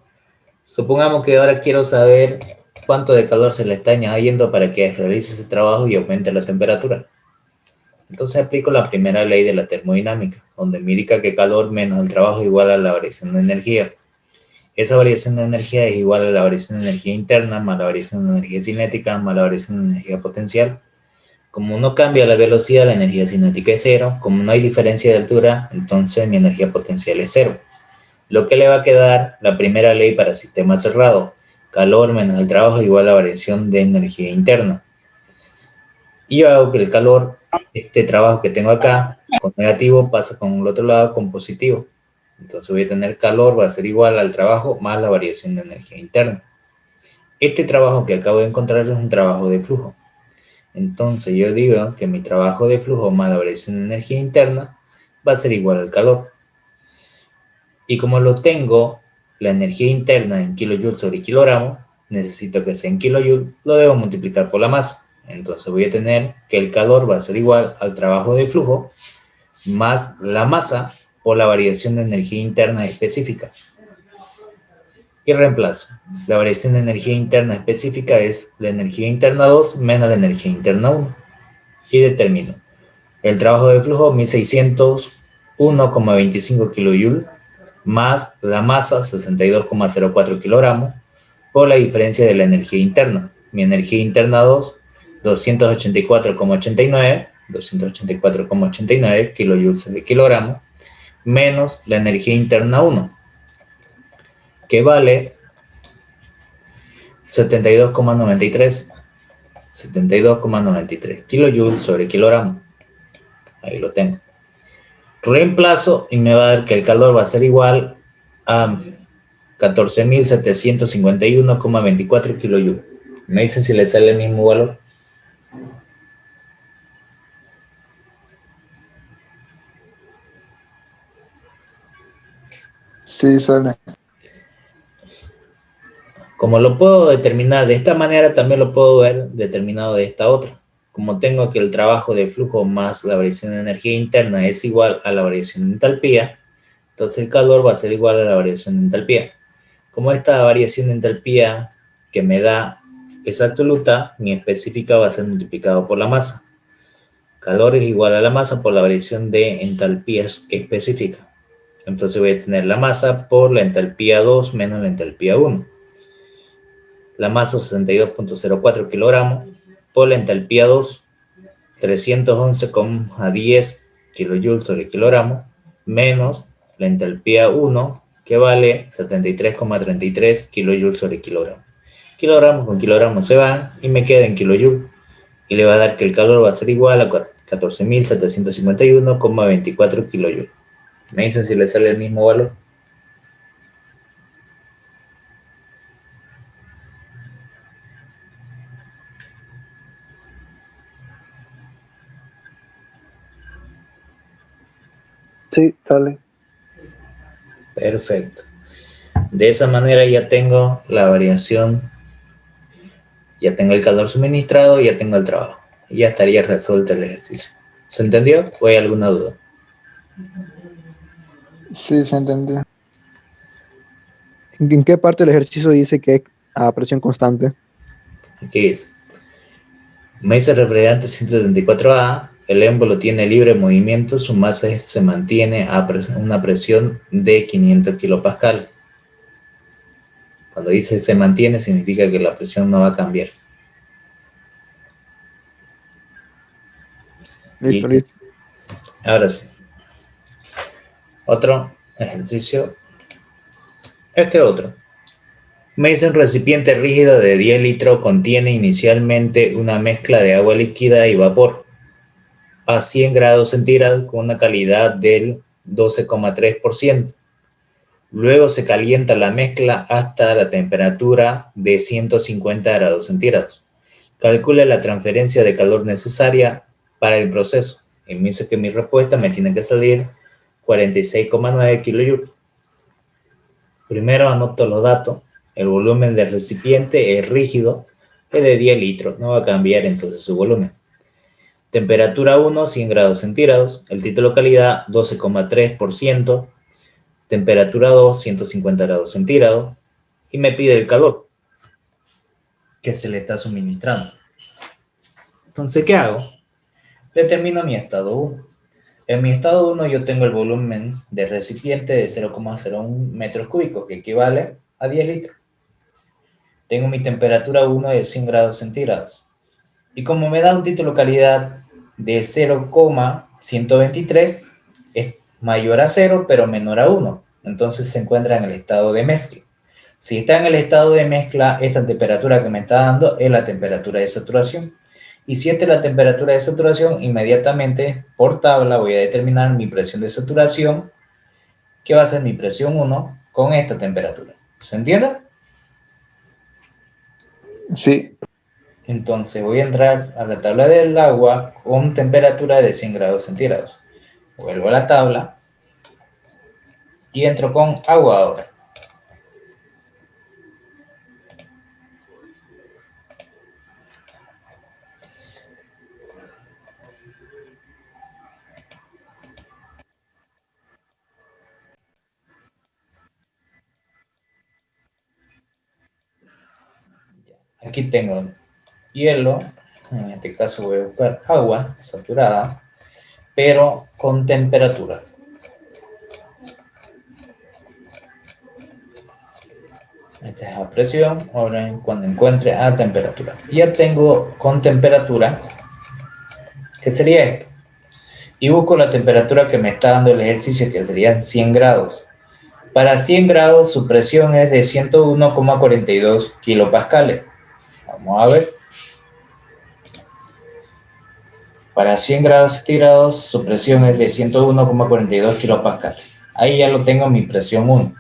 Supongamos que ahora quiero saber cuánto de calor se le está añadiendo para que realice ese trabajo y aumente la temperatura. Entonces aplico la primera ley de la termodinámica, donde me indica que calor menos el trabajo es igual a la variación de energía. Esa variación de energía es igual a la variación de energía interna más la variación de energía cinética más la variación de energía potencial. Como no cambia la velocidad, la energía cinética es cero. Como no hay diferencia de altura, entonces mi energía potencial es cero. Lo que le va a quedar la primera ley para sistema cerrado. Calor menos el trabajo es igual a la variación de energía interna. Y yo hago que el calor, este trabajo que tengo acá, con negativo pasa con el otro lado con positivo. Entonces voy a tener calor, va a ser igual al trabajo más la variación de energía interna. Este trabajo que acabo de encontrar es un trabajo de flujo. Entonces yo digo que mi trabajo de flujo más la variación de energía interna va a ser igual al calor. Y como lo tengo, la energía interna en kilojoules sobre kilogramo, necesito que sea en kilojoules, lo debo multiplicar por la masa. Entonces voy a tener que el calor va a ser igual al trabajo de flujo más la masa por la variación de energía interna específica. Y reemplazo. La variación de energía interna específica es la energía interna 2 menos la energía interna 1. Y determino. El trabajo de flujo 1601 1,25 kJ más la masa 62,04 kilogramos por la diferencia de la energía interna. Mi energía interna 2, 284,89 kilojoules de kilogramo, menos la energía interna 1, que vale 72,93 kilojoules sobre kilogramo. Ahí lo tengo. Reemplazo y me va a dar que el calor va a ser igual a 14.751,24 kilojoules. Me dicen si le sale el mismo valor. Sí, sale. Como lo puedo determinar de esta manera, también lo puedo ver determinado de esta otra. Como tengo que el trabajo de flujo más la variación de energía interna es igual a la variación de entalpía, entonces el calor va a ser igual a la variación de entalpía. Como esta variación de entalpía que me da es absoluta, mi específica va a ser multiplicado por la masa. Calor es igual a la masa por la variación de entalpía específica. Entonces voy a tener la masa por la entalpía 2 menos la entalpía 1. La masa 62,04 kilogramos por la entalpía 2, 311,10 kilojoules sobre kilogramo, menos la entalpía 1, que vale 73,33 kilojoules sobre kilogramo. Kilogramos con kilogramos se van y me queda en kilojoules. Y le va a dar que el calor va a ser igual a 14.751,24 kilojoules. Me dicen si le sale el mismo valor. Sí, sale. Perfecto. De esa manera ya tengo la variación, ya tengo el calor suministrado, ya tengo el trabajo. Y ya estaría resuelto el ejercicio. ¿Se entendió o hay alguna duda? Sí, se entendió. ¿En qué parte del ejercicio dice que es a presión constante? Aquí es. Me dice refrigerante 174A, el émbolo tiene libre movimiento, su masa se mantiene a una presión de 500 kilopascal. Cuando dice se mantiene, significa que la presión no va a cambiar. Listo, Y listo. ahora sí. Otro ejercicio. Este otro. Me dice un recipiente rígido de 10 litros contiene inicialmente una mezcla de agua líquida y vapor a 100 grados centígrados con una calidad del 12,3%. Luego se calienta la mezcla hasta la temperatura de 150 grados centígrados. Calcula la transferencia de calor necesaria para el proceso. Y me dice que mi respuesta me tiene que salir 46,9 kilojoules. Primero anoto los datos. El volumen del recipiente es rígido, es de 10 litros, no va a cambiar entonces su volumen. Temperatura 1, 100 grados centígrados. El título calidad 12,3%. Temperatura 2, 150 grados centígrados. Y me pide el calor que se le está suministrando. Entonces, ¿qué hago? Determino mi estado 1. En mi estado 1 yo tengo el volumen del recipiente de 0,01 metros cúbicos, que equivale a 10 litros. Tengo mi temperatura 1 de 100 grados centígrados. Y como me da un título calidad de 0,123, es mayor a 0, pero menor a 1. Entonces se encuentra en el estado de mezcla. Si está en el estado de mezcla, esta temperatura que me está dando es la temperatura de saturación. Y si esta es la temperatura de saturación, inmediatamente por tabla voy a determinar mi presión de saturación, que va a ser mi presión 1 con esta temperatura. ¿Se entiende? Sí, Entonces voy a entrar a la tabla del agua con temperatura de 100 grados centígrados. Vuelvo a la tabla y entro con agua ahora. Aquí tengo hielo, en este caso voy a buscar agua saturada, pero con temperatura. Esta es la presión. Ahora cuando encuentre a temperatura. Ya tengo con temperatura, ¿qué sería esto? Y busco la temperatura que me está dando el ejercicio, que serían 100 grados. Para 100 grados su presión es de 101,42 kilopascales. Vamos a ver. Para 100 grados centígrados su presión es de 101,42 kilopascales. Ahí ya lo tengo mi presión 1.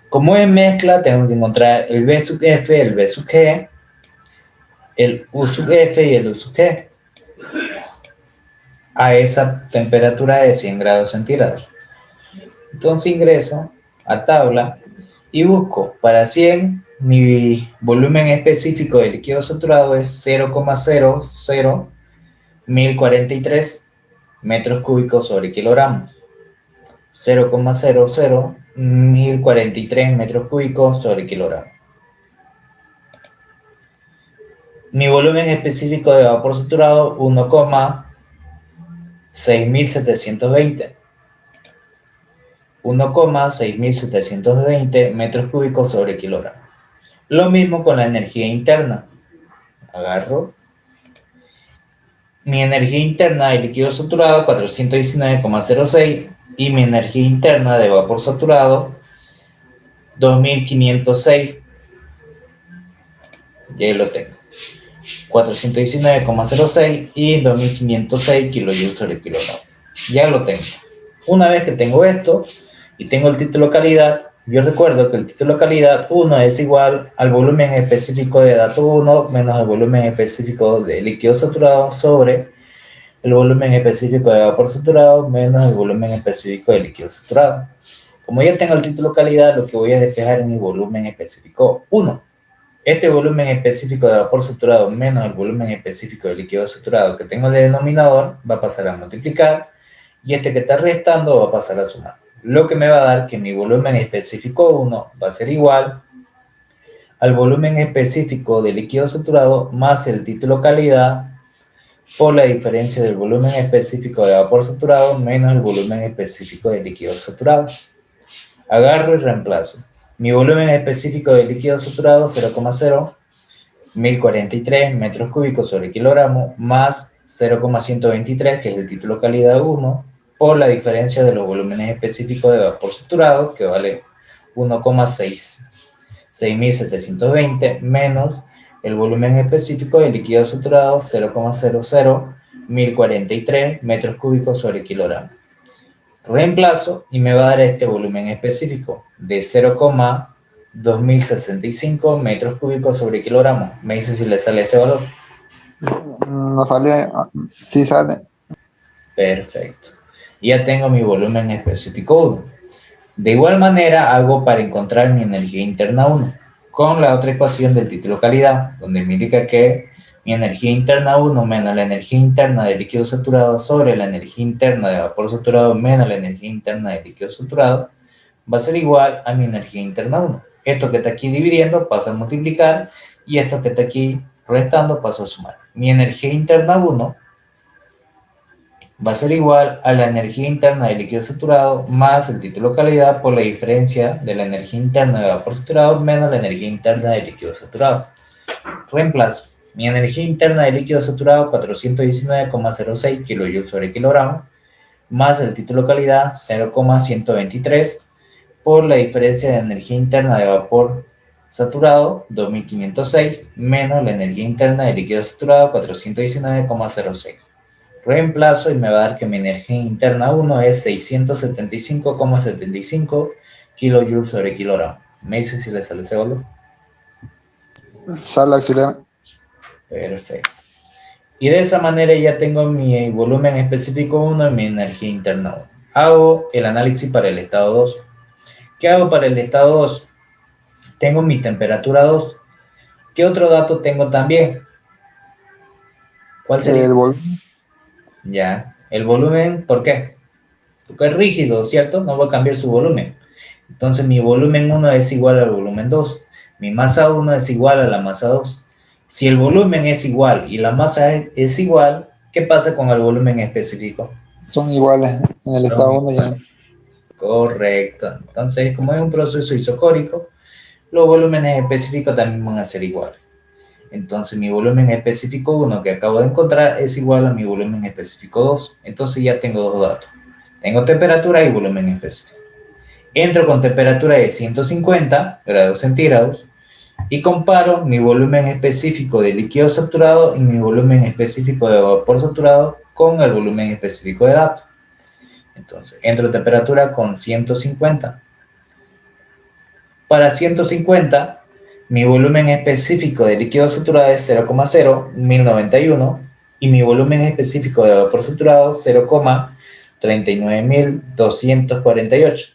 Como es mezcla, tengo que encontrar el B sub F, el B sub G, el U sub F y el U sub G a esa temperatura de 100 grados centígrados. Entonces ingreso a tabla y busco para 100, mi volumen específico de líquido saturado es 0,00143 metros cúbicos sobre kilogramos. 0,00143 metros cúbicos sobre kilogramo. Mi volumen específico de vapor saturado 1,6720. 1,6720 metros cúbicos sobre kilogramo. Lo mismo con la energía interna. Agarro mi energía interna de líquido saturado 419,06 y mi energía interna de vapor saturado 2506. Y ahí lo tengo. 419,06 y 2506 kilojoules sobre kilogramo. Ya lo tengo. Una vez que tengo esto y tengo el título calidad, yo recuerdo que el título calidad 1 es igual al volumen específico de dato 1 menos el volumen específico de líquido saturado sobre el volumen específico de vapor saturado menos el volumen específico de líquido saturado. Como ya tengo el título calidad, lo que voy a despejar es mi volumen específico 1. Este volumen específico de vapor saturado menos el volumen específico de líquido saturado que tengo en el denominador va a pasar a multiplicar y este que está restando va a pasar a sumar. Lo que me va a dar que mi volumen específico 1 va a ser igual al volumen específico de líquido saturado más el título calidad por la diferencia del volumen específico de vapor saturado menos el volumen específico de líquido saturado. Agarro y reemplazo. Mi volumen específico de líquido saturado 0,01043 metros cúbicos sobre kilogramo más 0,123 que es el título calidad 1 por la diferencia de los volúmenes específicos de vapor saturado que vale 1,6720 menos el volumen específico de líquido saturado 0,00143 metros cúbicos sobre kilogramo. Reemplazo y me va a dar este volumen específico de 0,2065 metros cúbicos sobre kilogramo. Me dice si le sale ese valor. No sale, sí sale. Perfecto. Ya tengo mi volumen específico 1. De igual manera hago para encontrar mi energía interna 1 con la otra ecuación del título calidad, donde me indica que mi energía interna 1 menos la energía interna de líquido saturado sobre la energía interna de vapor saturado menos la energía interna de líquido saturado va a ser igual a mi energía interna 1. Esto que está aquí dividiendo pasa a multiplicar y esto que está aquí restando pasa a sumar. Mi energía interna 1 va a ser igual a la energía interna de líquido saturado más el título calidad por la diferencia de la energía interna de vapor saturado menos la energía interna de líquido saturado. Reemplazo. Mi energía interna de líquido saturado 419,06 kilojoules sobre kilogramo más el título calidad 0,123 por la diferencia de energía interna de vapor saturado 2506 menos la energía interna de líquido saturado 419,06. Reemplazo y me va a dar que mi energía interna 1 es 675,75 kilojoules sobre kilogramo. Me dice si le sale ese valor. Sale auxiliar. Perfecto. Y de esa manera ya tengo mi volumen específico 1 y mi energía interna 1. Hago el análisis para el estado 2. ¿Qué hago para el estado 2? Tengo mi temperatura 2. ¿Qué otro dato tengo también? ¿Cuál sería? El volumen. Ya, el volumen, ¿por qué? Porque es rígido, ¿cierto? No va a cambiar su volumen. Entonces mi volumen 1 es igual al volumen 2. Mi masa 1 es igual a la masa 2. Si el volumen es igual y la masa es igual, ¿qué pasa con el volumen específico? Son iguales en el estado 1 ya. Correcto. Entonces, como es un proceso isocórico, los volúmenes específicos también van a ser iguales. Entonces mi volumen específico 1 que acabo de encontrar es igual a mi volumen específico 2. Entonces ya tengo dos datos. Tengo temperatura y volumen específico. Entro con temperatura de 150 grados centígrados y comparo mi volumen específico de líquido saturado y mi volumen específico de vapor saturado con el volumen específico de datos. Entonces, entro temperatura con 150. Para 150, mi volumen específico de líquido saturado es 0,01091 y mi volumen específico de vapor saturado 0,39248.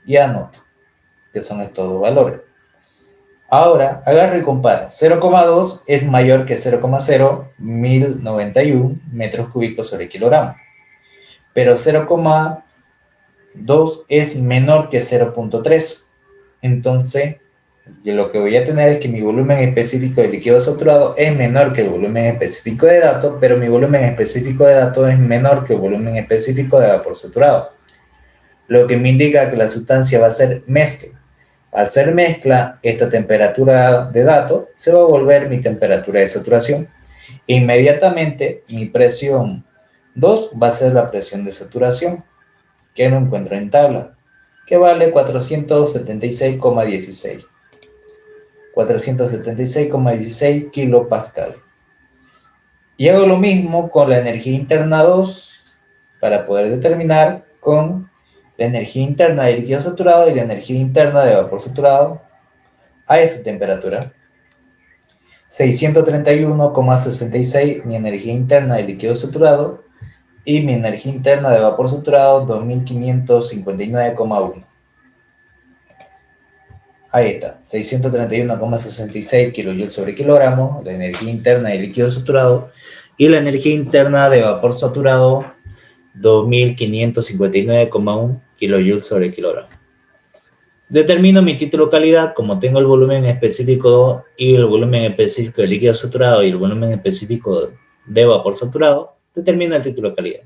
Y anoto que son estos dos valores. Ahora, agarro y comparo. 0,2 es mayor que 0,01091 metros cúbicos sobre kilogramo. Pero 0,2 es menor que 0,3. Entonces, lo que voy a tener es que mi volumen específico de líquido saturado es menor que el volumen específico de datos, pero mi volumen específico de datos es menor que el volumen específico de vapor saturado. Lo que me indica que la sustancia va a ser mezcla. Al ser mezcla, esta temperatura de datos se va a volver mi temperatura de saturación. Inmediatamente, mi presión 2 va a ser la presión de saturación, que lo encuentro en tabla, que vale 476,16. 476,16 kilopascal. Y hago lo mismo con la energía interna 2 para poder determinar con la energía interna de líquido saturado y la energía interna de vapor saturado a esa temperatura. 631,66 mi energía interna de líquido saturado y mi energía interna de vapor saturado 2559,1. Ahí está, 631,66 kilojoules sobre kilogramo, la energía interna de líquido saturado, y la energía interna de vapor saturado, 2559,1 kilojoules sobre kilogramo. Determino mi título calidad, como tengo el volumen específico y el volumen específico de líquido saturado y el volumen específico de vapor saturado, determino el título calidad,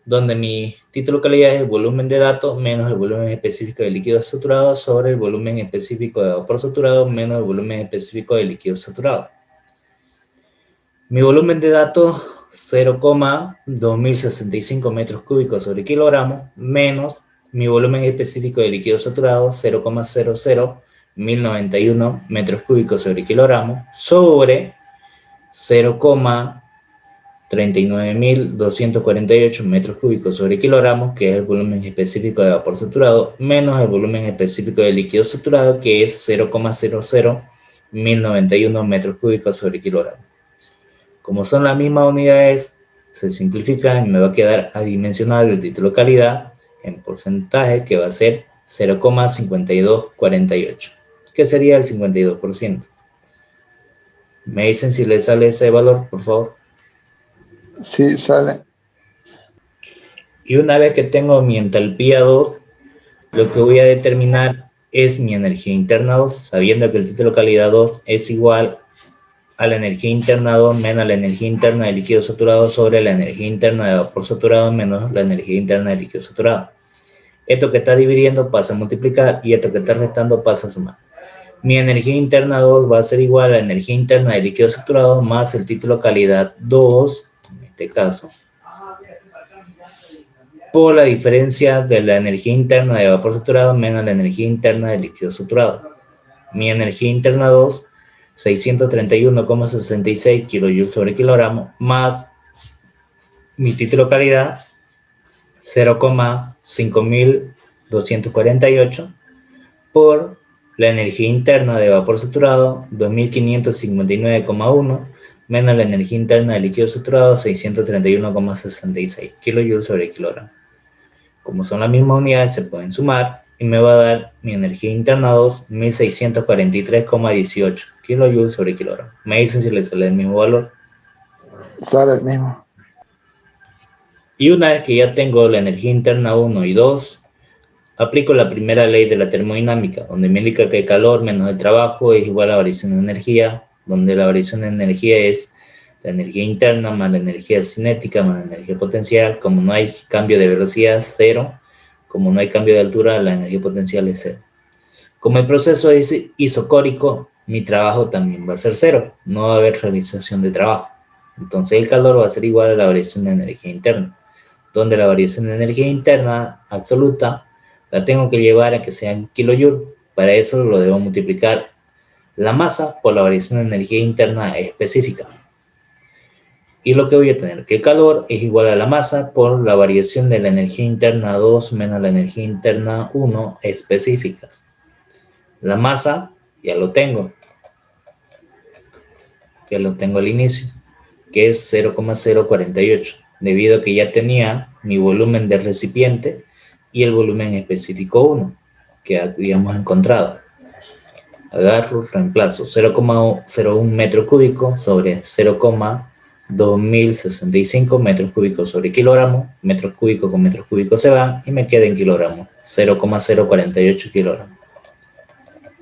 donde mi título calidad es el volumen de datos menos el volumen específico de líquido saturado sobre el volumen específico de vapor saturado menos el volumen específico de líquido saturado. Mi volumen de datos 0,2065 metros cúbicos sobre kilogramo menos mi volumen específico de líquido saturado 0,00191 metros cúbicos sobre kilogramo sobre 0,39248 metros cúbicos sobre kilogramo, que es el volumen específico de vapor saturado, menos el volumen específico de líquido saturado, que es 0,00191 metros cúbicos sobre kilogramo. Como son las mismas unidades, se simplifican y me va a quedar adimensional el título calidad en porcentaje, que va a ser 0,5248, que sería el 52%. ¿Me dicen si les sale ese valor, por favor? Sí, sale. Y una vez que tengo mi entalpía 2, lo que voy a determinar es mi energía interna 2, sabiendo que el título calidad 2 es igual a la energía interna 2 menos la energía interna de líquido saturado sobre la energía interna de vapor saturado menos la energía interna de líquido saturado. Esto que está dividiendo pasa a multiplicar y esto que está restando pasa a sumar. Mi energía interna 2 va a ser igual a la energía interna de líquido saturado más el título calidad 2, en este caso, por la diferencia de la energía interna de vapor saturado menos la energía interna de líquido saturado. Mi energía interna 2, 631,66 kilojoules sobre kilogramo, más mi título calidad, 0,5248 por la energía interna de vapor saturado, 2559,1, menos la energía interna de líquido saturado, 631,66 kilojoules sobre kilogramo. Como son las mismas unidades, se pueden sumar y me va a dar mi energía interna 2, 1643,18 kilojoules sobre kilogramo. Me dicen si les sale el mismo valor. Sale el mismo. Y una vez que ya tengo la energía interna 1 y 2, aplico la primera ley de la termodinámica, donde me indica que calor menos el trabajo es igual a la variación de energía, donde la variación de energía es la energía interna más la energía cinética más la energía potencial. Como no hay cambio de velocidad, 0. Como no hay cambio de altura, la energía potencial es 0. Como el proceso es isocórico, mi trabajo también va a ser cero. No va a haber realización de trabajo. Entonces el calor va a ser igual a la variación de energía interna, donde la variación de energía interna absoluta la tengo que llevar a que sea en kilojoule. Para eso lo debo multiplicar la masa por la variación de energía interna específica. Y lo que voy a tener, que el calor es igual a la masa por la variación de la energía interna 2 menos la energía interna 1 específicas. La masa ya lo tengo al inicio, que es 0,048, debido a que ya tenía mi volumen del recipiente y el volumen específico 1, que habíamos encontrado. Agarro, reemplazo 0,01 metro cúbico sobre 0,2065 metros cúbicos sobre kilogramo. Metros cúbicos con metros cúbicos se van y me queda en kilogramos, 0,048 kilogramos.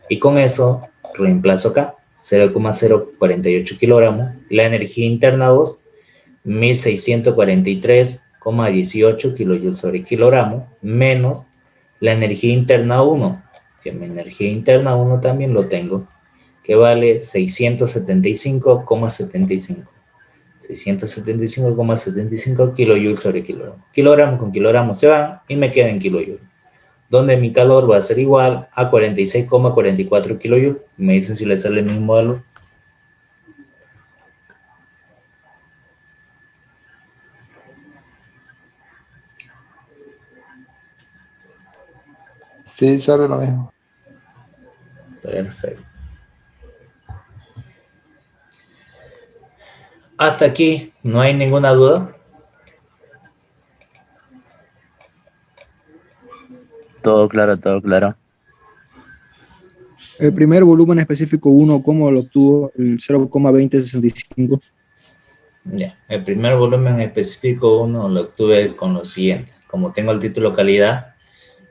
Y con eso reemplazo acá 0,048 kilogramos. La energía interna 2, 1643,18 kilojoules sobre kilogramo, menos la energía interna 1, que mi energía interna 1 también lo tengo, que vale 675,75. 675,75 kilojoules sobre kilogramo. Kilogramos con kilogramos se van y me queda en kilojoules, donde mi calor va a ser igual a 46,44 kilojoules. Me dicen si le sale el mismo valor. Sí, sale lo mismo. Perfecto. Hasta aquí, ¿no hay ninguna duda? Todo claro, todo claro. El primer volumen específico 1, ¿cómo lo obtuvo? El 0,2065. Ya, el primer volumen específico 1 lo obtuve con lo siguiente. Como tengo el título calidad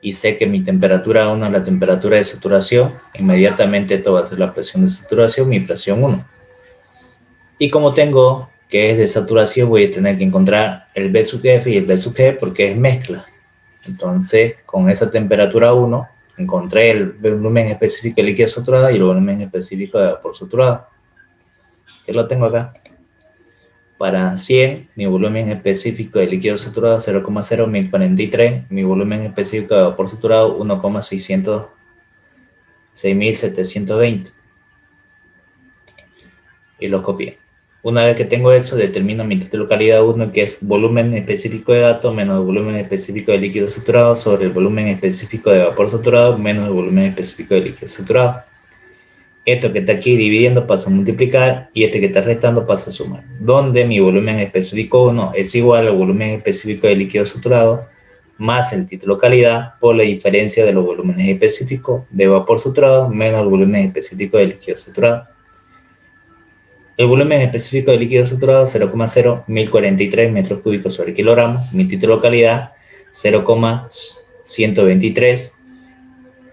y sé que mi temperatura 1 es la temperatura de saturación, inmediatamente esto va a ser la presión de saturación, mi presión 1. Y como tengo que es de saturación, voy a tener que encontrar el B sub F y el B sub G porque es mezcla. Entonces, con esa temperatura 1, encontré el volumen específico de líquido saturado y el volumen específico de vapor saturado. Que lo tengo acá. Para 100, mi volumen específico de líquido saturado 0,0143, mi volumen específico de vapor saturado 1,6720. Y lo copié. Una vez que tengo eso, determino mi título calidad 1, que es volumen específico de datos menos el volumen específico de líquido saturado sobre el volumen específico de vapor saturado menos el volumen específico de líquido saturado. Esto que está aquí dividiendo pasa a multiplicar y este que está restando pasa a sumar. Donde mi volumen específico 1 es igual al volumen específico de líquido saturado más el título calidad por la diferencia de los volúmenes específicos de vapor saturado menos el volumen específico de líquido saturado. El volumen específico de líquido saturado 0,0143 metros cúbicos sobre kilogramo. Mi título calidad 0,123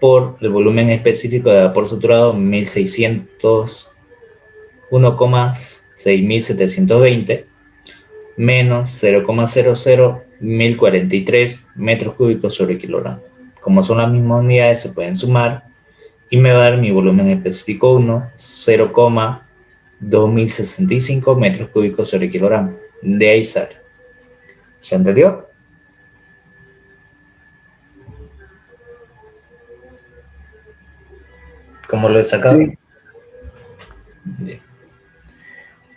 por el volumen específico de vapor saturado 1,6720 menos 0,00143 metros cúbicos sobre kilogramo. Como son las mismas unidades, se pueden sumar y me va a dar mi volumen específico 1, 0,2065 metros cúbicos sobre kilogramo. De ahí sale. ¿Se entendió? ¿Cómo lo he sacado? Sí. Bien.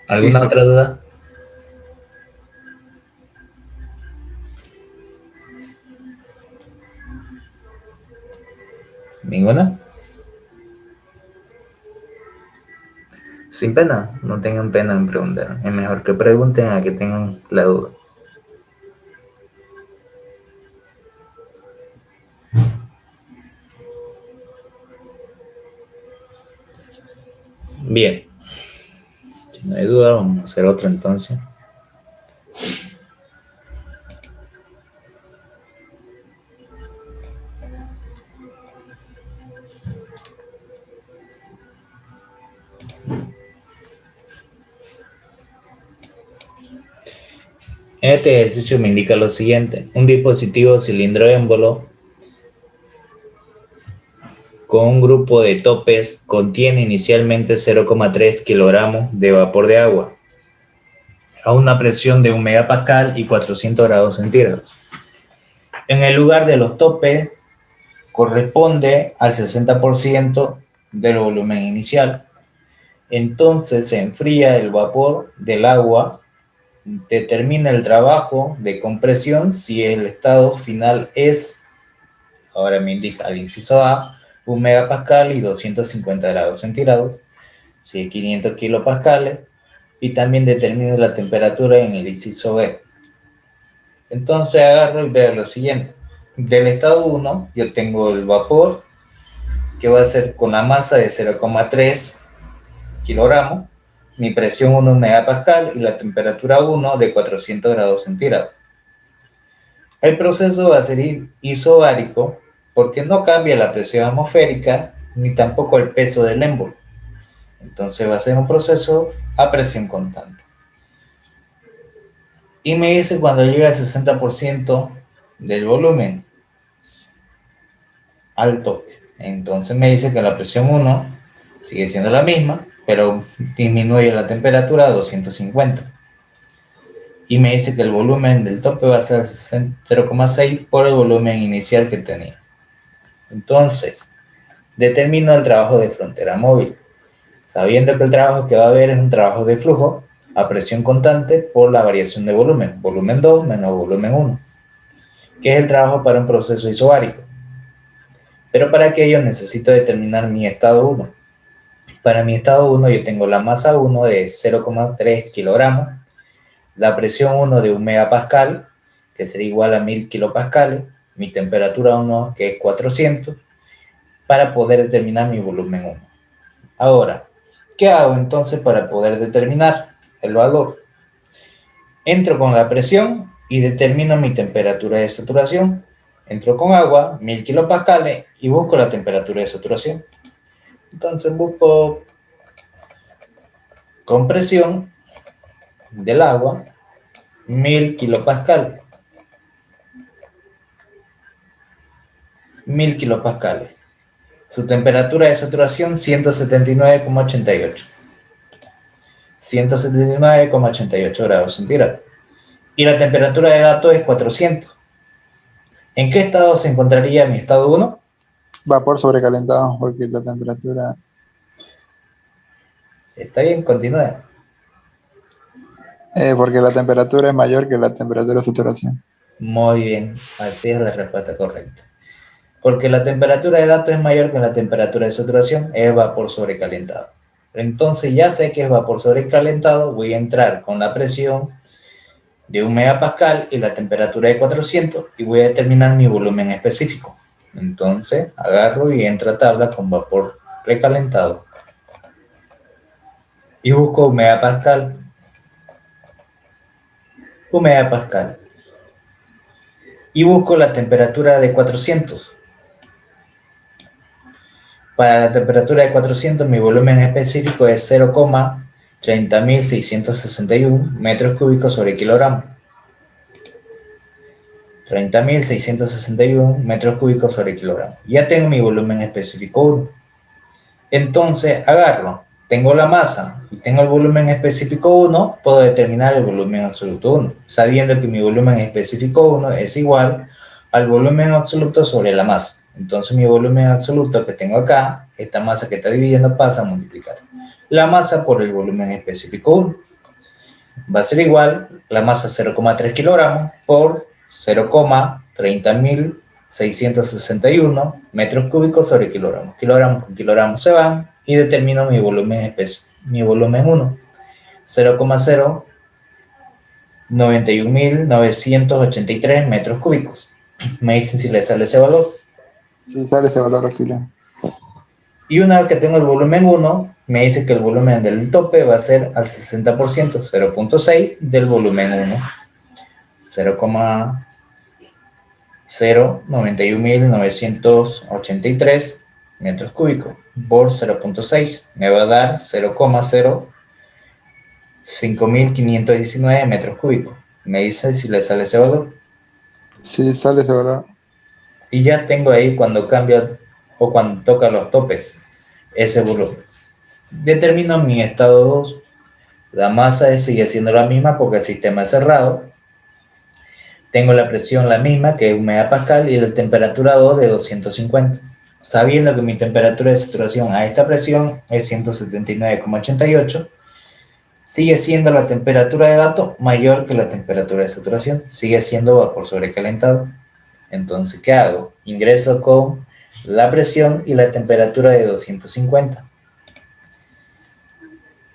¿Alguna Listo. otra duda? ¿Ninguna? Sin pena, no tengan pena en preguntar. Es mejor que pregunten a que tengan la duda. Bien. Si no hay duda, vamos a hacer otra entonces. Este ejercicio me indica lo siguiente. Un dispositivo cilindro émbolo con un grupo de topes contiene inicialmente 0,3 kilogramos de vapor de agua a una presión de 1 megapascal y 400 grados centígrados. En el lugar de los topes corresponde al 60% del volumen inicial. Entonces se enfría el vapor del agua, determina el trabajo de compresión si el estado final es, ahora me indica el inciso A, 1 megapascal y 250 grados centígrados, si es 500 kilopascales, y también determina la temperatura en el inciso B. Entonces agarro y veo lo siguiente. Del estado 1 yo tengo el vapor que va a ser con la masa de 0,3 kilogramos, mi presión 1 megapascal y la temperatura 1 de 400 grados centígrados. El proceso va a ser isobárico porque no cambia la presión atmosférica ni tampoco el peso del émbolo. Entonces va a ser un proceso a presión constante. Y me dice cuando llega al 60% del volumen al tope. Entonces me dice que la presión 1 sigue siendo la misma, pero disminuye la temperatura a 250. Y me dice que el volumen del tope va a ser 0,6 por el volumen inicial que tenía. Entonces, determino el trabajo de frontera móvil, sabiendo que el trabajo que va a haber es un trabajo de flujo a presión constante por la variación de volumen, volumen 2 menos volumen 1, que es el trabajo para un proceso isobárico. Pero para aquello necesito determinar mi estado 1. Para mi estado 1 yo tengo la masa 1 de 0,3 kilogramos, la presión 1 de 1 megapascal, que sería igual a 1000 kilopascales, mi temperatura 1 que es 400, para poder determinar mi volumen 1. Ahora, ¿qué hago entonces para poder determinar el valor? Entro con la presión y determino mi temperatura de saturación. Entro con agua, 1000 kilopascales, y busco la temperatura de saturación. Entonces busco compresión del agua, 1000 kilopascales. 1000 kilopascales. Su temperatura de saturación 179,88. 179,88 grados centígrados. Y la temperatura de datos es 400. ¿En qué estado se encontraría mi estado 1? Vapor sobrecalentado, porque la temperatura... Está bien, continúa. porque la temperatura es mayor que la temperatura de saturación. Muy bien, así es la respuesta correcta. Porque la temperatura de datos es mayor que la temperatura de saturación, es vapor sobrecalentado. Entonces ya sé que es vapor sobrecalentado, voy a entrar con la presión de 1 megapascal y la temperatura de 400 y voy a determinar mi volumen específico. Entonces agarro y entro a tabla con vapor recalentado y busco 1 megapascal. 1 megapascal. Y busco la temperatura de 400. Para la temperatura de 400 mi volumen específico es 0,30.661 metros cúbicos sobre kilogramo. 30.661 metros cúbicos sobre kilogramo. Ya tengo mi volumen específico 1. Entonces agarro, tengo la masa y tengo el volumen específico 1, puedo determinar el volumen absoluto 1, sabiendo que mi volumen específico 1 es igual al volumen absoluto sobre la masa. Entonces mi volumen absoluto que tengo acá, esta masa que está dividiendo, pasa a multiplicar la masa por el volumen específico 1. Va a ser igual la masa 0,3 kilogramos por 0,30.661 metros cúbicos sobre kilogramos. Kilogramos con kilogramos se van y determino mi volumen 1, 0,091.983 metros cúbicos. Me dicen si le sale ese valor. Sí, sale ese valor, auxiliar. Y una vez que tengo el volumen 1, me dice que el volumen del tope va a ser al 60%, 0,6 del volumen 1. 0,091.983 metros cúbicos por 0,6 me va a dar 0,05.519 metros cúbicos. Me dice si le sale ese valor. Sí, sale ese valor. Y ya tengo ahí, cuando cambio o cuando toca los topes, ese volumen. Determino mi estado 2. La masa sigue siendo la misma porque el sistema es cerrado. Tengo la presión la misma, que es 1 megapascal, y la temperatura 2 de 250. Sabiendo que mi temperatura de saturación a esta presión es 179,88, sigue siendo la temperatura de dato mayor que la temperatura de saturación. Sigue siendo vapor sobrecalentado. Entonces, ¿qué hago? Ingreso con la presión y la temperatura de 250.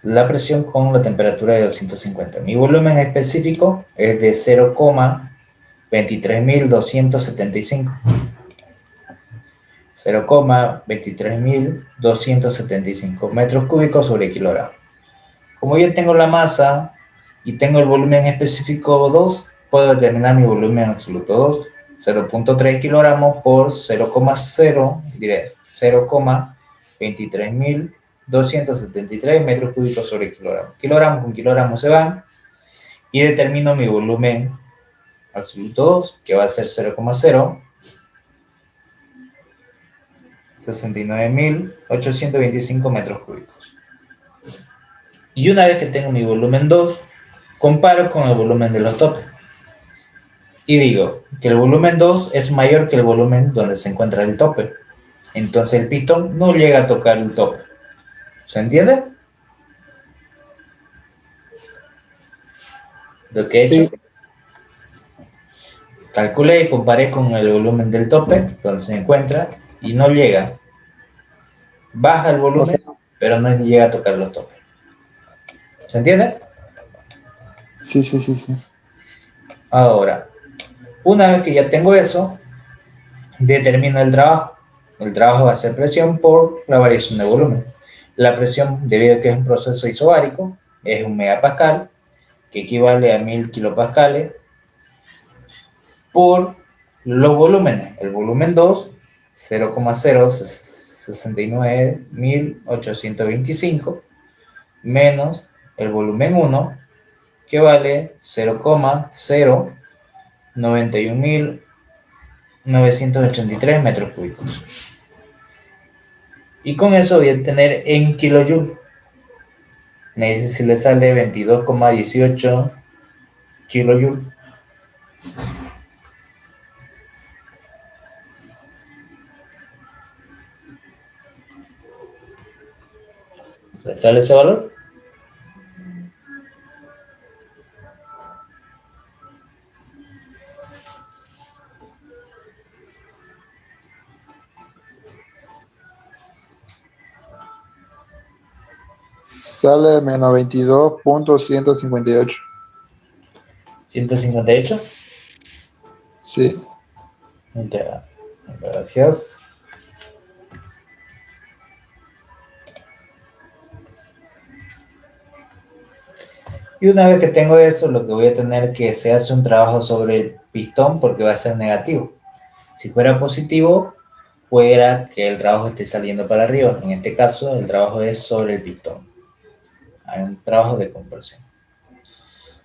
La presión con la temperatura de 250. Mi volumen específico es de 0,23275. 0,23275 metros cúbicos sobre kilogramo. Como yo tengo la masa y tengo el volumen específico 2, puedo determinar mi volumen absoluto 2. 0,3 kilogramos por 0,0, diré 0,23273 metros cúbicos sobre kilogramo. Kilogramo con kilogramo se van y determino mi volumen absoluto 2, que va a ser 0,069.825 metros cúbicos. Y una vez que tengo mi volumen 2, comparo con el volumen de los topes. Y digo que el volumen 2 es mayor que el volumen donde se encuentra el tope. Entonces el pistón no llega a tocar el tope. ¿Se entiende? Lo que he hecho. Calculé y comparé con el volumen del tope, donde se encuentra, y no llega. Baja el volumen, pero no llega a tocar los topes. ¿Se entiende? Sí. Ahora, una vez que ya tengo eso, determino el trabajo. El trabajo va a ser presión por la variación de volumen. La presión, debido a que es un proceso isobárico, es 1 megapascal, que equivale a 1000 kilopascales, por los volúmenes. El volumen 2, 0,069.825, menos el volumen 1, que vale 0,091.983 metros cúbicos. Y con eso voy a tener en kilojoule. Me dice si le sale 22,18 kilojoule. ¿Le sale ese valor? Sale menos 22.158. ¿158? Sí. Ya, gracias. Y una vez que tengo eso, lo que voy a tener que se hace un trabajo sobre el pistón porque va a ser negativo. Si fuera positivo, fuera que el trabajo esté saliendo para arriba. En este caso, el trabajo es sobre el pistón. Hay un trabajo de conversión.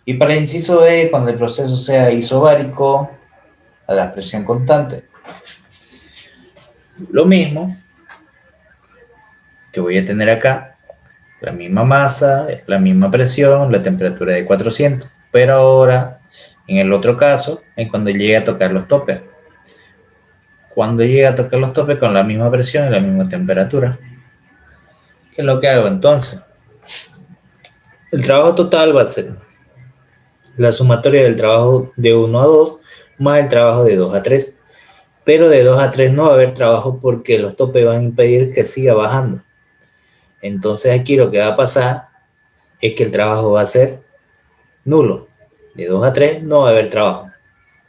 Y para el inciso B, cuando el proceso sea isobárico, a la presión constante, lo mismo que voy a tener acá. La misma masa, la misma presión, la temperatura de 400. Pero ahora, en el otro caso, es cuando llegue a tocar los topes. Cuando llegue a tocar los topes con la misma presión y la misma temperatura. ¿Qué es lo que hago entonces? El trabajo total va a ser la sumatoria del trabajo de 1 a 2 más el trabajo de 2 a 3. Pero de 2 a 3 no va a haber trabajo porque los topes van a impedir que siga bajando. Entonces aquí lo que va a pasar es que el trabajo va a ser nulo. De 2 a 3 no va a haber trabajo,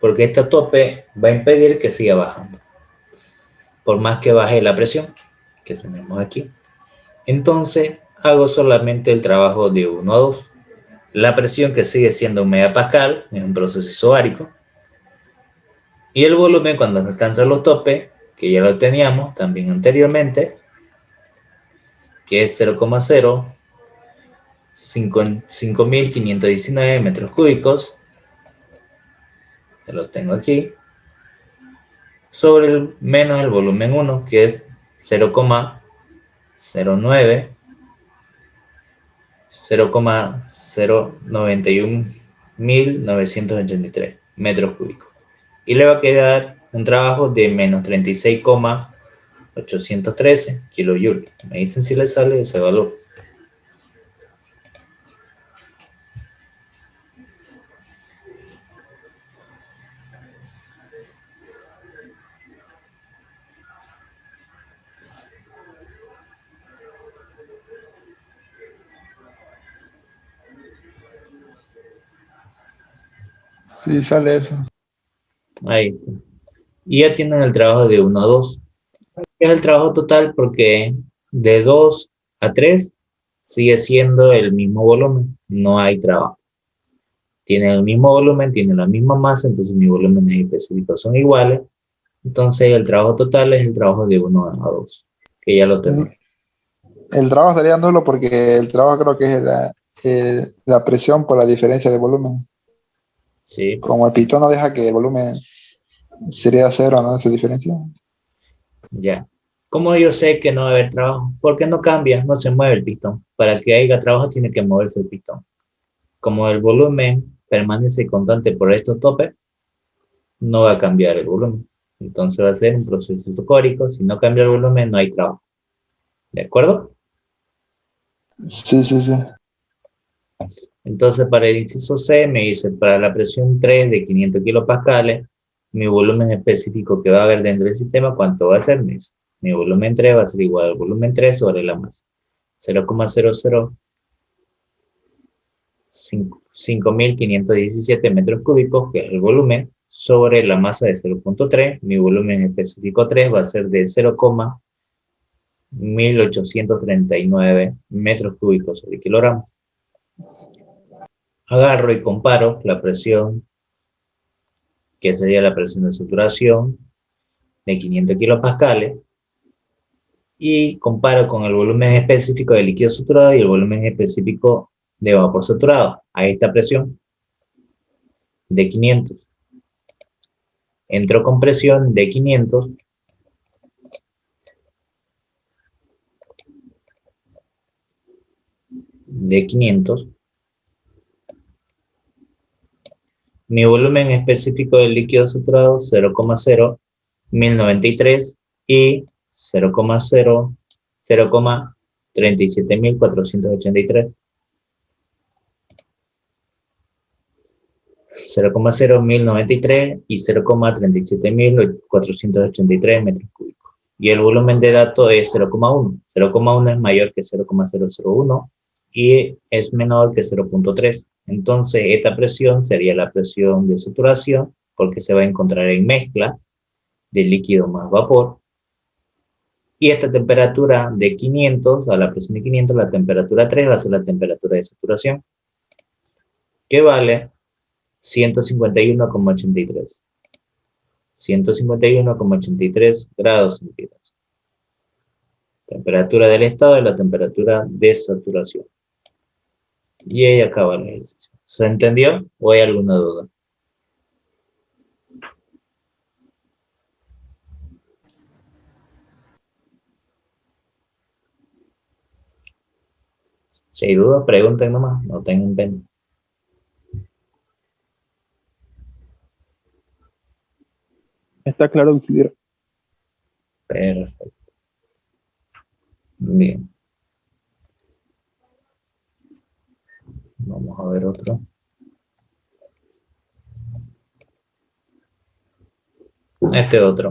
porque este tope va a impedir que siga bajando, por más que baje la presión que tenemos aquí. Entonces hago solamente el trabajo de 1 a 2. La presión, que sigue siendo 1 megapascal, es un proceso isobárico. Y el volumen cuando alcanza los topes, que ya lo teníamos también anteriormente, que es 0,0519 metros cúbicos, ya lo tengo aquí, sobre menos el volumen 1, que es 0,09, 0,091.983 metros cúbicos. Y le va a quedar un trabajo de menos 36,813 kilojoules. Me dicen si le sale ese valor. Sí, sale eso. Ahí está. Y ya tienen el trabajo de 1 a 2. Es el trabajo total porque de 2 a 3 sigue siendo el mismo volumen, no hay trabajo. Tienen el mismo volumen, tienen la misma masa, entonces mis volúmenes específicos son iguales. Entonces el trabajo total es el trabajo de 1 a 2, que ya lo tenemos. El trabajo estaría nulo porque el trabajo creo que es la presión por la diferencia de volumen. Sí, Como el pitón no deja que el volumen sería cero, ¿no? Esa diferencia. ya. ¿Cómo yo sé que no va a haber trabajo? Porque no cambia, no se mueve el pistón. Para que haya trabajo tiene que moverse el pistón. Como el volumen permanece constante por estos topes, no va a cambiar el volumen. Entonces va a ser un proceso isocórico. Si no cambia el volumen, no hay trabajo. ¿De acuerdo? Sí, sí, sí. Entonces para el inciso C me dice, para la presión 3 de 500 kilopascales, mi volumen específico que va a haber dentro del sistema, ¿cuánto va a ser? Me dice, mi volumen 3 va a ser igual al volumen 3 sobre la masa. 0,00517 metros cúbicos, que es el volumen, sobre la masa de 0,3. Mi volumen específico 3 va a ser de 0,1839 metros cúbicos sobre kilogramo. Agarro y comparo la presión, que sería la presión de saturación, de 500 kilopascales, y comparo con el volumen específico de líquido saturado y el volumen específico de vapor saturado a esta presión de 500. Entro con presión de 500 de 500. Mi volumen específico del líquido saturado 0,01093 y 0,37483. 0,01093 y 0,37483 metros cúbicos. Y el volumen de datos es 0,1. 0,1 es mayor que 0,001 y es menor que 0,3. Entonces, esta presión sería la presión de saturación porque se va a encontrar en mezcla de líquido más vapor. Y esta temperatura de 500, a la presión de 500, la temperatura 3 va a ser la temperatura de saturación, que vale 151,83. 151,83 grados centígrados. Temperatura del estado y la temperatura de saturación. Y ahí acaba el ejercicio. ¿Se entendió o hay alguna duda? Si hay dudas, pregunten nomás, no tengan pena. Está claro, auxiliar. Perfecto. Bien. Vamos a ver otro. Este otro.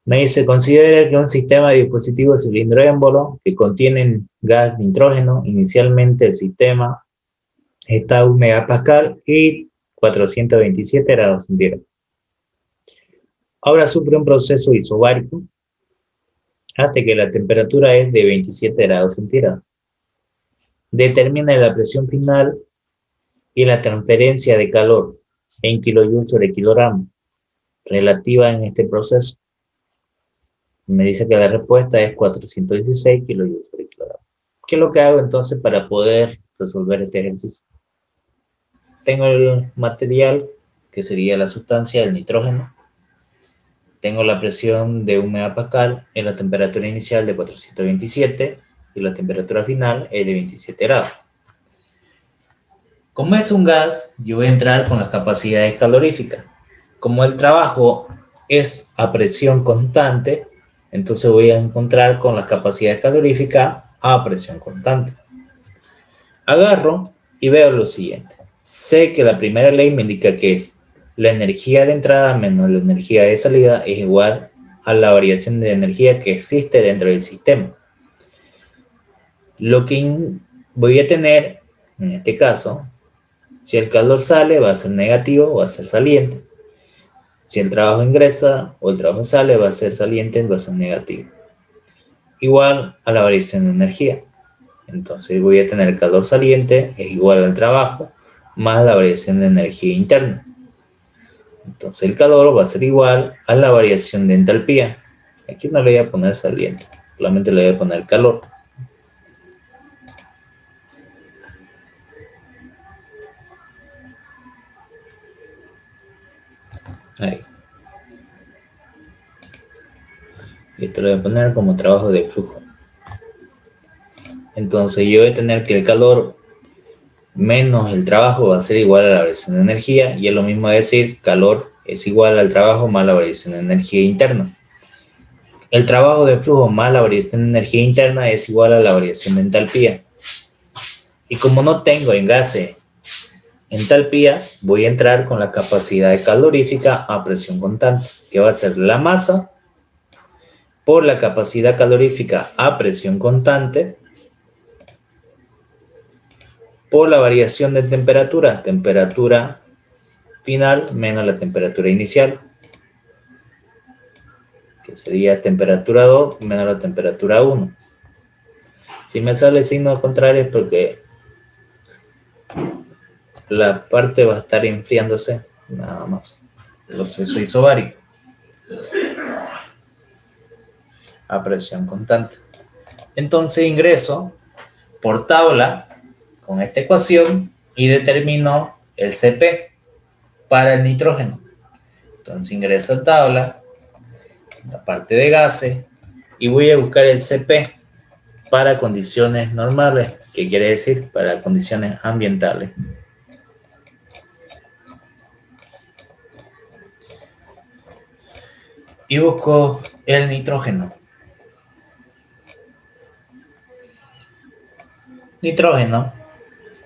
Me dice, considera que un sistema de dispositivos cilindro-émbolo que contienen gas nitrógeno, inicialmente el sistema está a 1 megapascal y 427 grados centígrados. Ahora sufre un proceso isobárico hasta que la temperatura es de 27 grados centígrados. Determina la presión final y la transferencia de calor en kilojoules sobre kilogramo relativa en este proceso. Me dice que la respuesta es 416 kilojoules sobre kilogramo. ¿Qué es lo que hago entonces para poder resolver este ejercicio? Tengo el material, que sería la sustancia, el nitrógeno. tengo la presión de 1 megapascal en la temperatura inicial de 427 y la temperatura final es de 27 grados. Como es un gas, yo voy a entrar con las capacidades caloríficas. Como el trabajo es a presión constante, entonces voy a encontrar con las capacidades caloríficas a presión constante. Agarro y veo lo siguiente. Sé que la primera ley me indica que es la energía de entrada menos la energía de salida es igual a la variación de energía que existe dentro del sistema. Lo que voy a tener, en este caso, si el calor sale va a ser negativo, va a ser saliente. Si el trabajo ingresa o el trabajo sale va a ser saliente, va a ser negativo. Igual a la variación de energía. Entonces voy a tener calor saliente es igual al trabajo más la variación de energía interna. Entonces el calor va a ser igual a la variación de entalpía. Aquí no le voy a poner saliente, solamente le voy a poner calor. Ahí. Y esto lo voy a poner como trabajo de flujo. Entonces yo voy a tener que el calor menos el trabajo va a ser igual a la variación de energía, y es lo mismo decir calor es igual al trabajo más la variación de energía interna. El trabajo de flujo más la variación de energía interna es igual a la variación de entalpía. Y como no tengo en gases entalpía, voy a entrar con la capacidad calorífica a presión constante, que va a ser la masa por la capacidad calorífica a presión constante por la variación de temperatura, temperatura final menos la temperatura inicial, que sería temperatura 2 menos la temperatura 1. Si me sale signo contrario es porque la parte va a estar enfriándose, nada más. Proceso isobárico a presión constante. Entonces ingreso por tabla con esta ecuación y determino el CP para el nitrógeno. Entonces ingreso a tabla, la parte de gases, y voy a buscar el CP para condiciones normales, que quiere decir para condiciones ambientales. Y busco el nitrógeno. Nitrógeno,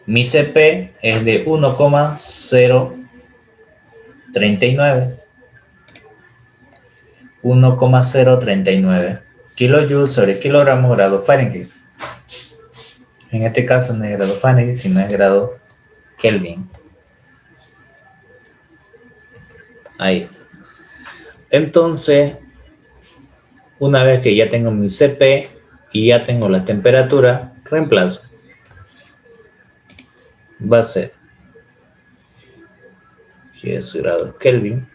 mi CP es de 1,039. 1,039 kilojoules sobre kilogramo grado Fahrenheit. En este caso no es grado Fahrenheit, sino es grado Kelvin. Ahí. Entonces, una vez que ya tengo mi CP y ya tengo la temperatura, reemplazo. Va a ser 10 grados Kelvin.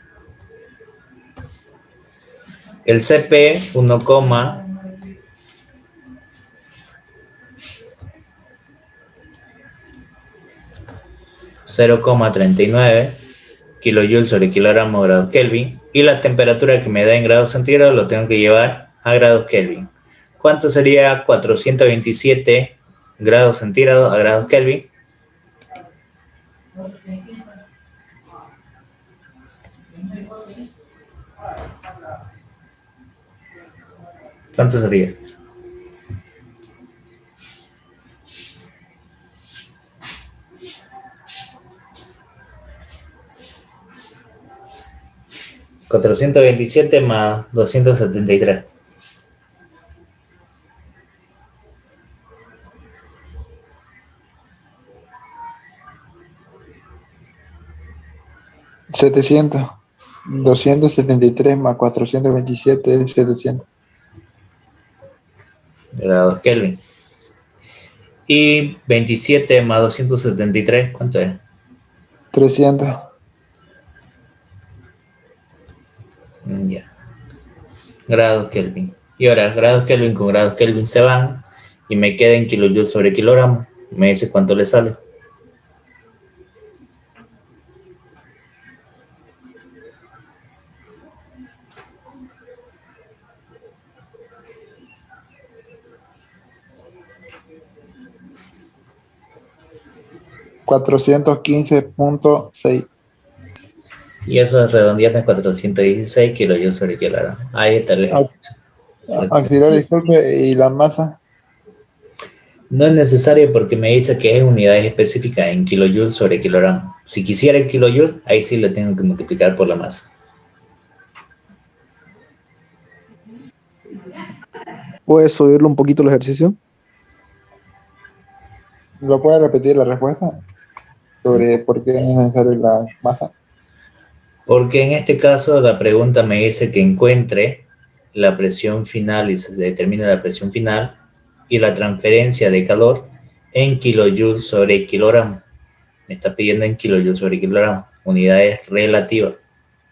El CP 0,39 kilojoules sobre kilogramo grados Kelvin, y la temperatura que me da en grados centígrados lo tengo que llevar a grados Kelvin. ¿Cuánto sería 427 grados centígrados a grados Kelvin? ¿Cuánto sería? $427 más 273. $700. 273 más 427 es 700. Grados Kelvin. Y 27 más 273, ¿cuánto es? 300. Ya. Grados Kelvin. Y ahora, grados Kelvin con grados Kelvin se van y me queda en kilojoules sobre kilogramo. Me dice cuánto le sale. 415.6. Y eso redondeando en 416 kilojoules sobre kilogramo. Ahí está el ejercicio. Auxiliar, disculpe, y la masa. No es necesario porque me dice que es unidades específicas en kilojoules sobre kilogramo. Si quisiera el kilojoule, ahí sí lo tengo que multiplicar por la masa. ¿Puedes subirlo un poquito el ejercicio? ¿Lo puede repetir la respuesta? Sobre por qué no es necesario la masa. Porque en este caso la pregunta me dice que encuentre la presión final y se determina la presión final y la transferencia de calor en kilojoules sobre kilogramo. Me está pidiendo en kilojoules sobre kilogramo, unidades relativas.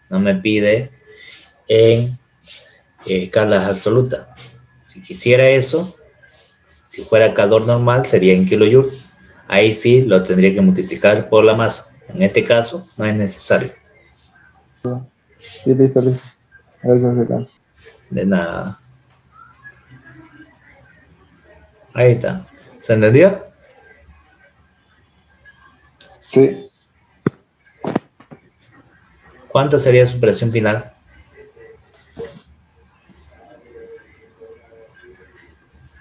No me pide en escalas absolutas. Si quisiera eso, si fuera calor normal, sería en kilojoules. Ahí sí lo tendría que multiplicar por la masa. En este caso, no es necesario. Sí, listo, listo. Gracias, auxiliar. De nada. Ahí está. ¿Se entendió? Sí, ¿Cuánto sería su presión final?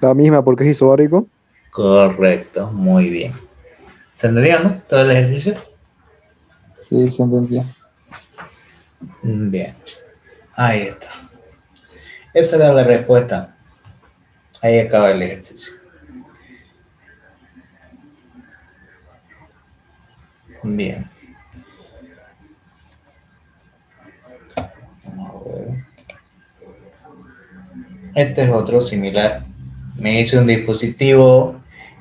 La misma porque es isobárico. Correcto, muy bien. ¿Se entendió, no? Todo el ejercicio. sí, se entendió. Bien. Ahí está. Esa era la respuesta. Ahí acaba el ejercicio. Bien. Vamos a ver. Este es otro similar. Me dice un dispositivo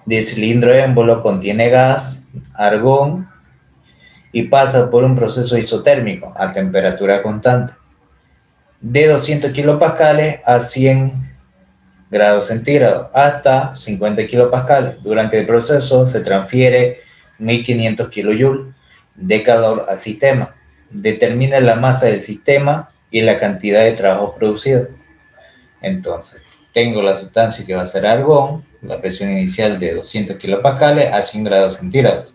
de cilindro émbolo, contiene gas, argón y pasa por un proceso isotérmico a temperatura constante de 200 kilopascales a 100 grados centígrados hasta 50 kilopascales. Durante el proceso se transfiere 1500 kilojoules de calor al sistema. Determina la masa del sistema y la cantidad de trabajo producido. Entonces, tengo la sustancia que va a ser argón, la presión inicial de 200 kilopascales a 100 grados centígrados.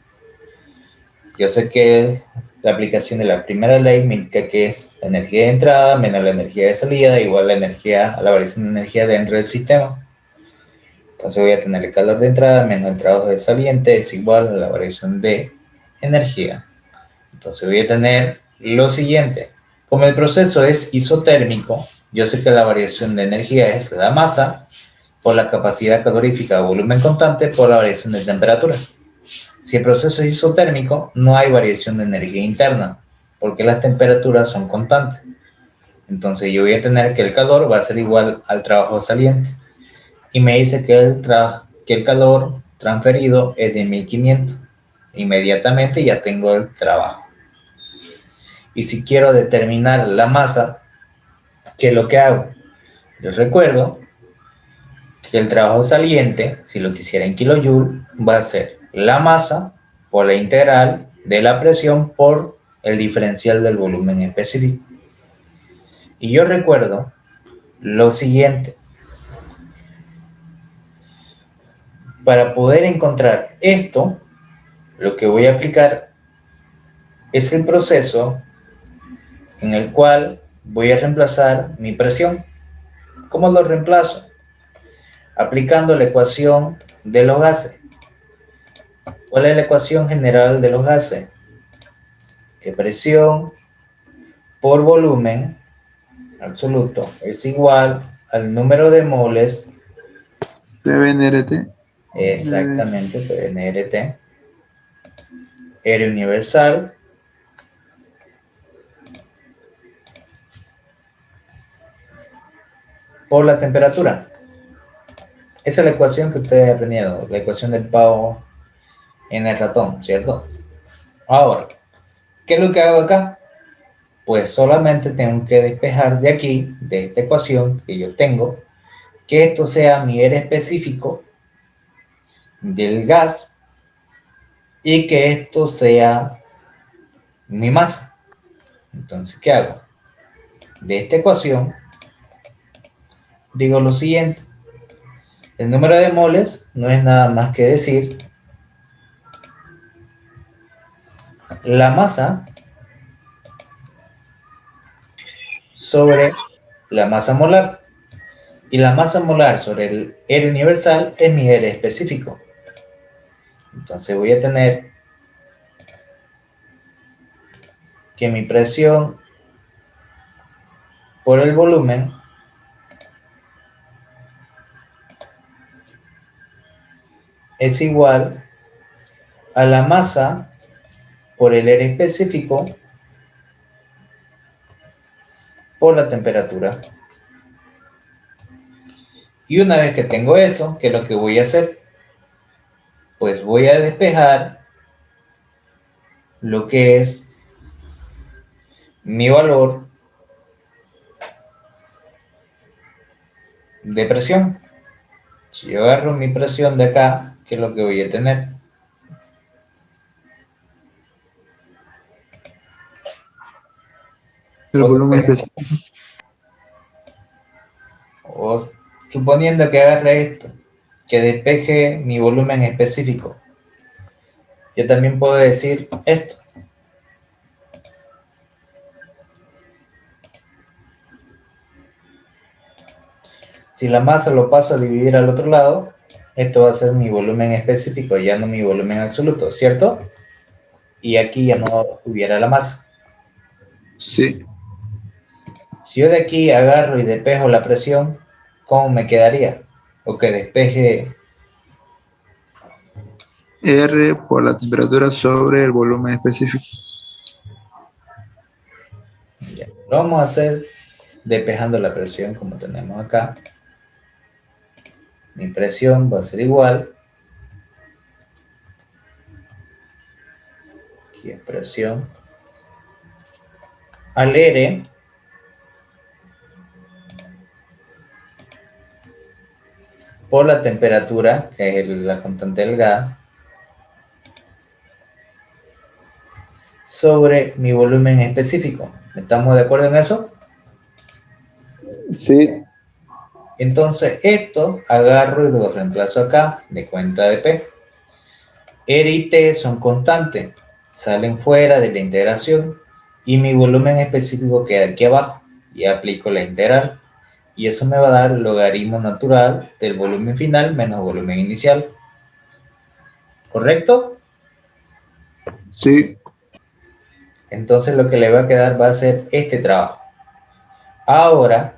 Yo sé que la aplicación de la primera ley me indica que es la energía de entrada menos la energía de salida igual la variación de energía dentro del sistema. Entonces voy a tener el calor de entrada menos el trabajo de saliente es igual a la variación de energía. Entonces voy a tener lo siguiente. Como el proceso es isotérmico, yo sé que la variación de energía es la masa por la capacidad calorífica o volumen constante por la variación de temperatura. Si el proceso es isotérmico, no hay variación de energía interna, porque las temperaturas son constantes. Entonces yo voy a tener que el calor va a ser igual al trabajo saliente. Y me dice que el calor transferido es de 1500. Inmediatamente ya tengo el trabajo. Y si quiero determinar la masa, ¿qué es lo que hago? Yo recuerdo que el trabajo saliente, si lo quisiera en kilojoules, va a ser la masa por la integral de la presión por el diferencial del volumen específico. Y yo recuerdo lo siguiente. Para poder encontrar esto, lo que voy a aplicar es el proceso en el cual voy a reemplazar mi presión. ¿Cómo lo reemplazo? Aplicando la ecuación de los gases. ¿Cuál es la ecuación general de los gases? Que presión por volumen absoluto es igual al número de moles. PBNRT. Exactamente, PNRT. R universal por la temperatura. Esa es la ecuación que ustedes aprendieron, la ecuación del pavo en el ratón, ¿cierto? Ahora, ¿qué es lo que hago acá? Pues solamente tengo que despejar de aquí, de esta ecuación que yo tengo, que esto sea mi R específico del gas y que esto sea mi masa. Entonces, ¿qué hago? De esta ecuación digo lo siguiente. El número de moles no es nada más que decir la masa sobre la masa molar. Y la masa molar sobre el R universal es mi R específico. Entonces voy a tener que mi presión por el volumen es igual a la masa por el R específico por la temperatura. Y una vez que tengo eso, ¿qué es lo que voy a hacer? Pues voy a despejar lo que es mi valor de presión. Si yo agarro mi presión de acá, ¿qué es lo que voy a tener? El volumen específico. O suponiendo que agarre esto, que despeje mi volumen específico, yo también puedo decir esto. Si la masa lo paso a dividir al otro lado, esto va a ser mi volumen específico, ya no mi volumen absoluto, ¿cierto? Y aquí ya no hubiera la masa. Sí. Si yo de aquí agarro y despejo la presión, ¿cómo me quedaría? O que despeje, R por la temperatura sobre el volumen específico. ya, lo vamos a hacer despejando la presión como tenemos acá. Mi presión va a ser igual. Aquí es presión al R por la temperatura, que es la constante del gas, sobre mi volumen específico. ¿Estamos de acuerdo en eso? Sí. Entonces esto agarro y lo reemplazo acá de cuenta de P. R y T son constantes, salen fuera de la integración y mi volumen específico queda aquí abajo y aplico la integral. Y eso me va a dar el logaritmo natural del volumen final menos volumen inicial. ¿Correcto? Sí. Entonces lo que le va a quedar va a ser este trabajo. Ahora,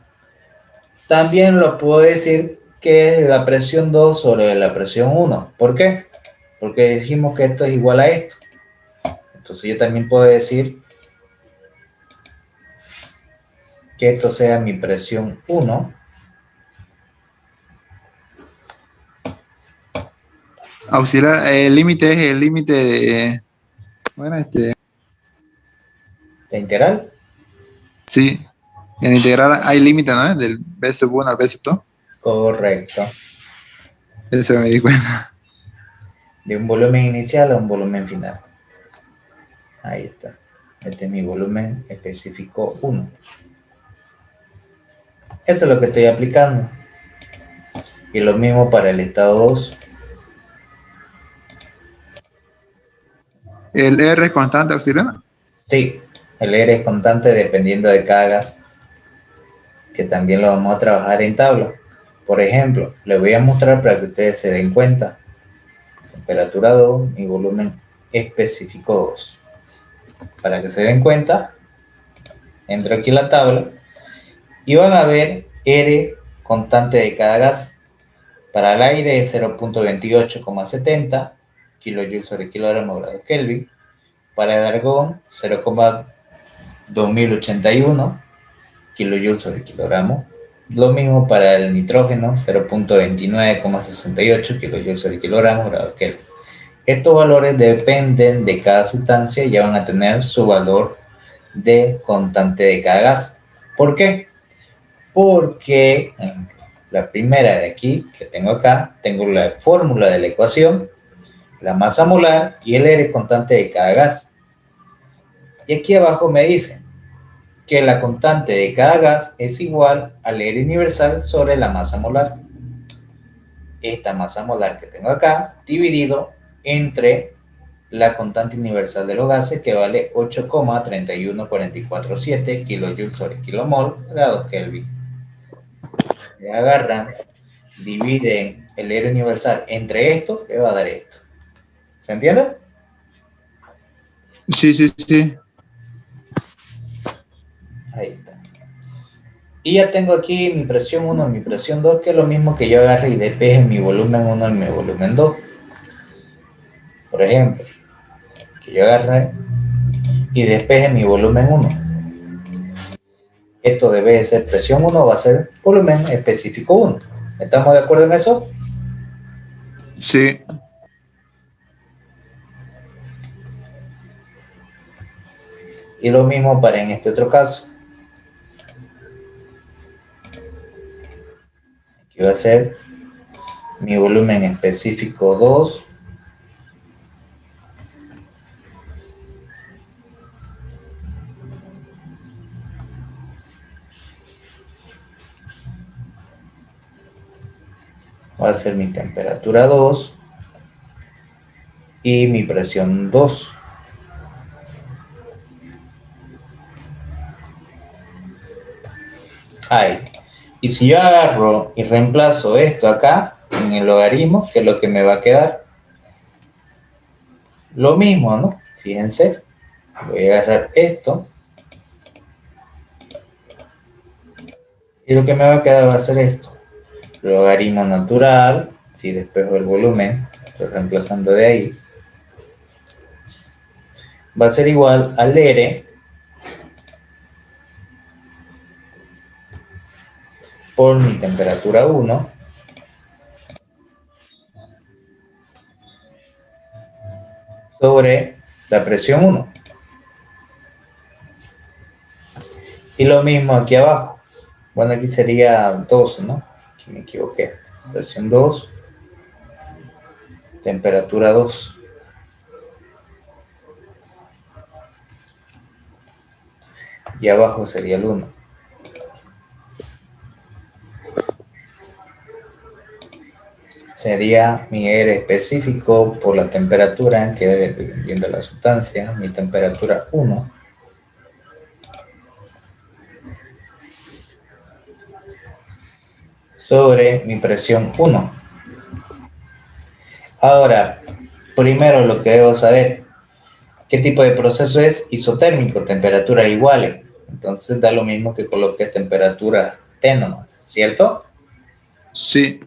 también lo puedo decir que es la presión 2 sobre la presión 1. ¿Por qué? Porque dijimos que esto es igual a esto. Entonces yo también puedo decir que esto sea mi presión 1. Auxiliar, el límite es el límite de. Bueno, ¿De integral? sí. En integral hay límite, ¿no? Del B sub 1 al B sub 2. Correcto. Eso me di cuenta. De un volumen inicial a un volumen final. Ahí está. Este es mi volumen específico 1. Eso es lo que estoy aplicando. Y lo mismo para el estado 2. ¿El R es constante auxiliar? Sí, el R es constante dependiendo de cada gas, que también lo vamos a trabajar en tabla. Por ejemplo, les voy a mostrar para que ustedes se den cuenta. Temperatura 2 y volumen específico 2. Para que se den cuenta, entro aquí en la tabla y van a ver R constante de cada gas. Para el aire es 0.28,70 kJ sobre kilogramo grado Kelvin. Para el argón 0,2081 kJ sobre kilogramo. Lo mismo para el nitrógeno 0.29,68 kJ sobre kilogramo grado Kelvin. Estos valores dependen de cada sustancia y ya van a tener su valor de constante de cada gas. ¿Por qué? Porque la primera de aquí, que tengo acá, tengo la fórmula de la ecuación, la masa molar y el R constante de cada gas. Y aquí abajo me dice que la constante de cada gas es igual al R universal sobre la masa molar. Esta masa molar que tengo acá, dividido entre la constante universal de los gases, que vale 8,31447 kilojoules sobre kilomol grados Kelvin. Agarran, dividen el R universal entre esto, que va a dar esto. ¿Se entiende? Sí, sí, sí. Ahí está. Y ya tengo aquí mi presión 1 y mi presión 2, que es lo mismo que yo agarre y despeje mi volumen 1 y mi volumen 2. Por ejemplo, que yo agarre y despeje mi volumen 1. Esto debe de ser presión 1, va a ser volumen específico 1. ¿Estamos de acuerdo en eso? Sí. Y lo mismo para en este otro caso. Aquí va a ser mi volumen específico 2. Va a ser mi temperatura 2 y mi presión 2. Ahí. Y si yo agarro y reemplazo esto acá en el logaritmo, ¿qué es lo que me va a quedar? Lo mismo, ¿no? Fíjense, voy a agarrar esto y lo que me va a quedar va a ser esto. Logaritmo natural, si despejo el volumen, estoy reemplazando de ahí, va a ser igual al R por mi temperatura 1 sobre la presión 1. Y lo mismo aquí abajo. Bueno, aquí sería 2, ¿no? Aquí me equivoqué. Presión 2, temperatura 2. Y abajo sería el 1. Sería mi R específico por la temperatura, que dependiendo de la sustancia, mi temperatura 1. Sobre mi presión 1. Ahora, primero lo que debo saber, ¿qué tipo de proceso es isotérmico? Temperaturas iguales. Entonces da lo mismo que coloque temperatura T nomás, ¿cierto? Sí.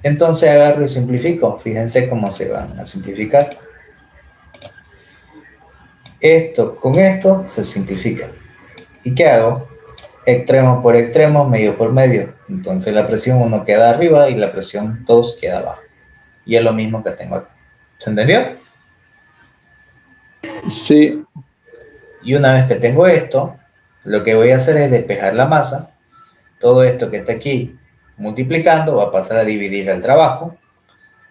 Entonces agarro y simplifico. Fíjense cómo se van a simplificar. Esto con esto se simplifica. ¿Y qué hago? Extremo por extremo, medio por medio. Entonces la presión 1 queda arriba y la presión 2 queda abajo. Y es lo mismo que tengo acá. ¿Se entendió? Sí. Y una vez que tengo esto, lo que voy a hacer es despejar la masa. Todo esto que está aquí multiplicando va a pasar a dividir el trabajo.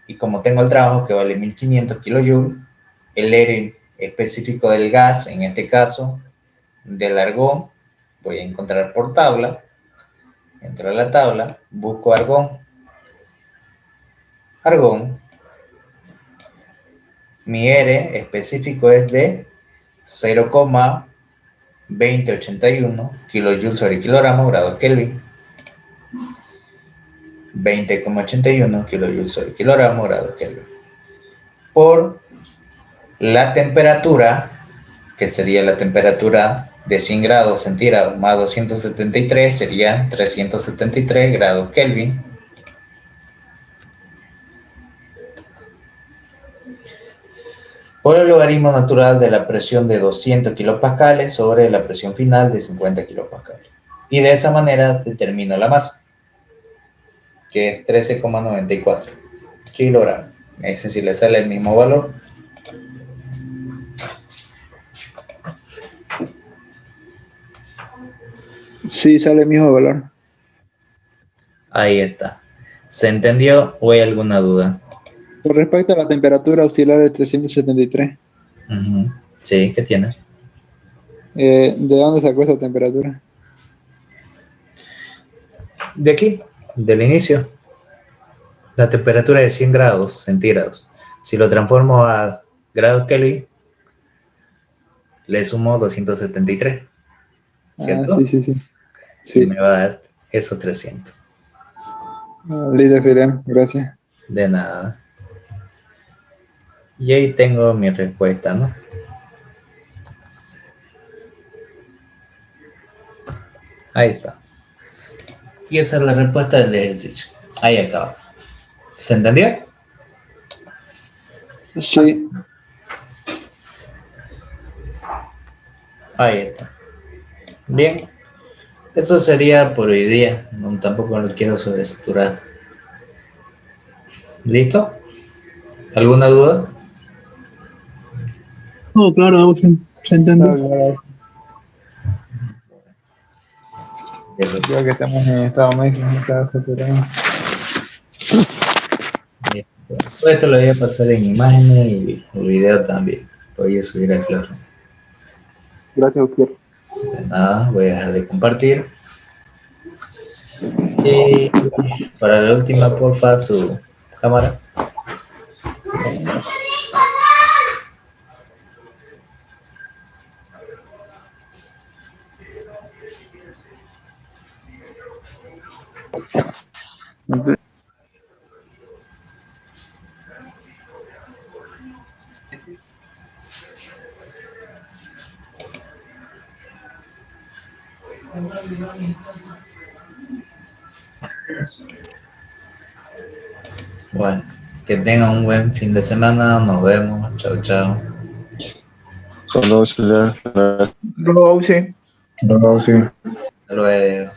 Y como tengo el trabajo que vale 1500 kilojoules, el R específico del gas, en este caso del argón, voy a encontrar por tabla. Entro a la tabla, busco argón. Argón. Mi R específico es de 0,2081 kilojoules sobre kilogramo grados Kelvin. 20,81 kilojoules sobre kilogramo grados Kelvin. Por la temperatura, que sería la temperatura de 100 grados centígrados más 273, sería 373 grados Kelvin. Por el logaritmo natural de la presión de 200 kilopascales sobre la presión final de 50 kilopascales. Y de esa manera determino la masa, que es 13,94 kilogramos. Me dicen si le sale el mismo valor. Sí, sale el mismo valor. Ahí está. ¿Se entendió o hay alguna duda? Con respecto a la temperatura auxiliar de 373, Sí, ¿qué tiene? ¿de dónde sacó esa temperatura? De aquí, del inicio. La temperatura es 100 grados centígrados. Si lo transformo a grados Kelvin, le sumo 273. ¿Cierto? Sí, sí, sí. Y Sí, me va a dar esos 300. listo, Julián, gracias. De nada. Y ahí tengo mi respuesta, ¿no? Ahí está. Y esa es la respuesta del ejercicio. Ahí acaba. ¿Se entendió? Sí, Ahí está. Bien. Eso sería por hoy día. No, tampoco lo quiero sobresaturar. ¿Listo? ¿Alguna duda? No, claro, se entiende. creo que estamos en estado México, estado saturado. Después te lo voy a pasar en imágenes y el video también. Lo voy a subir a Claro. Gracias, Ujier. De nada, voy a dejar de compartir. Y para la última, porfa, su cámara. Bueno, que tengan un buen fin de semana. Nos vemos. Chao, chao. Solo auxiliar. Luego, sí. Solo auxiliar. Hasta luego.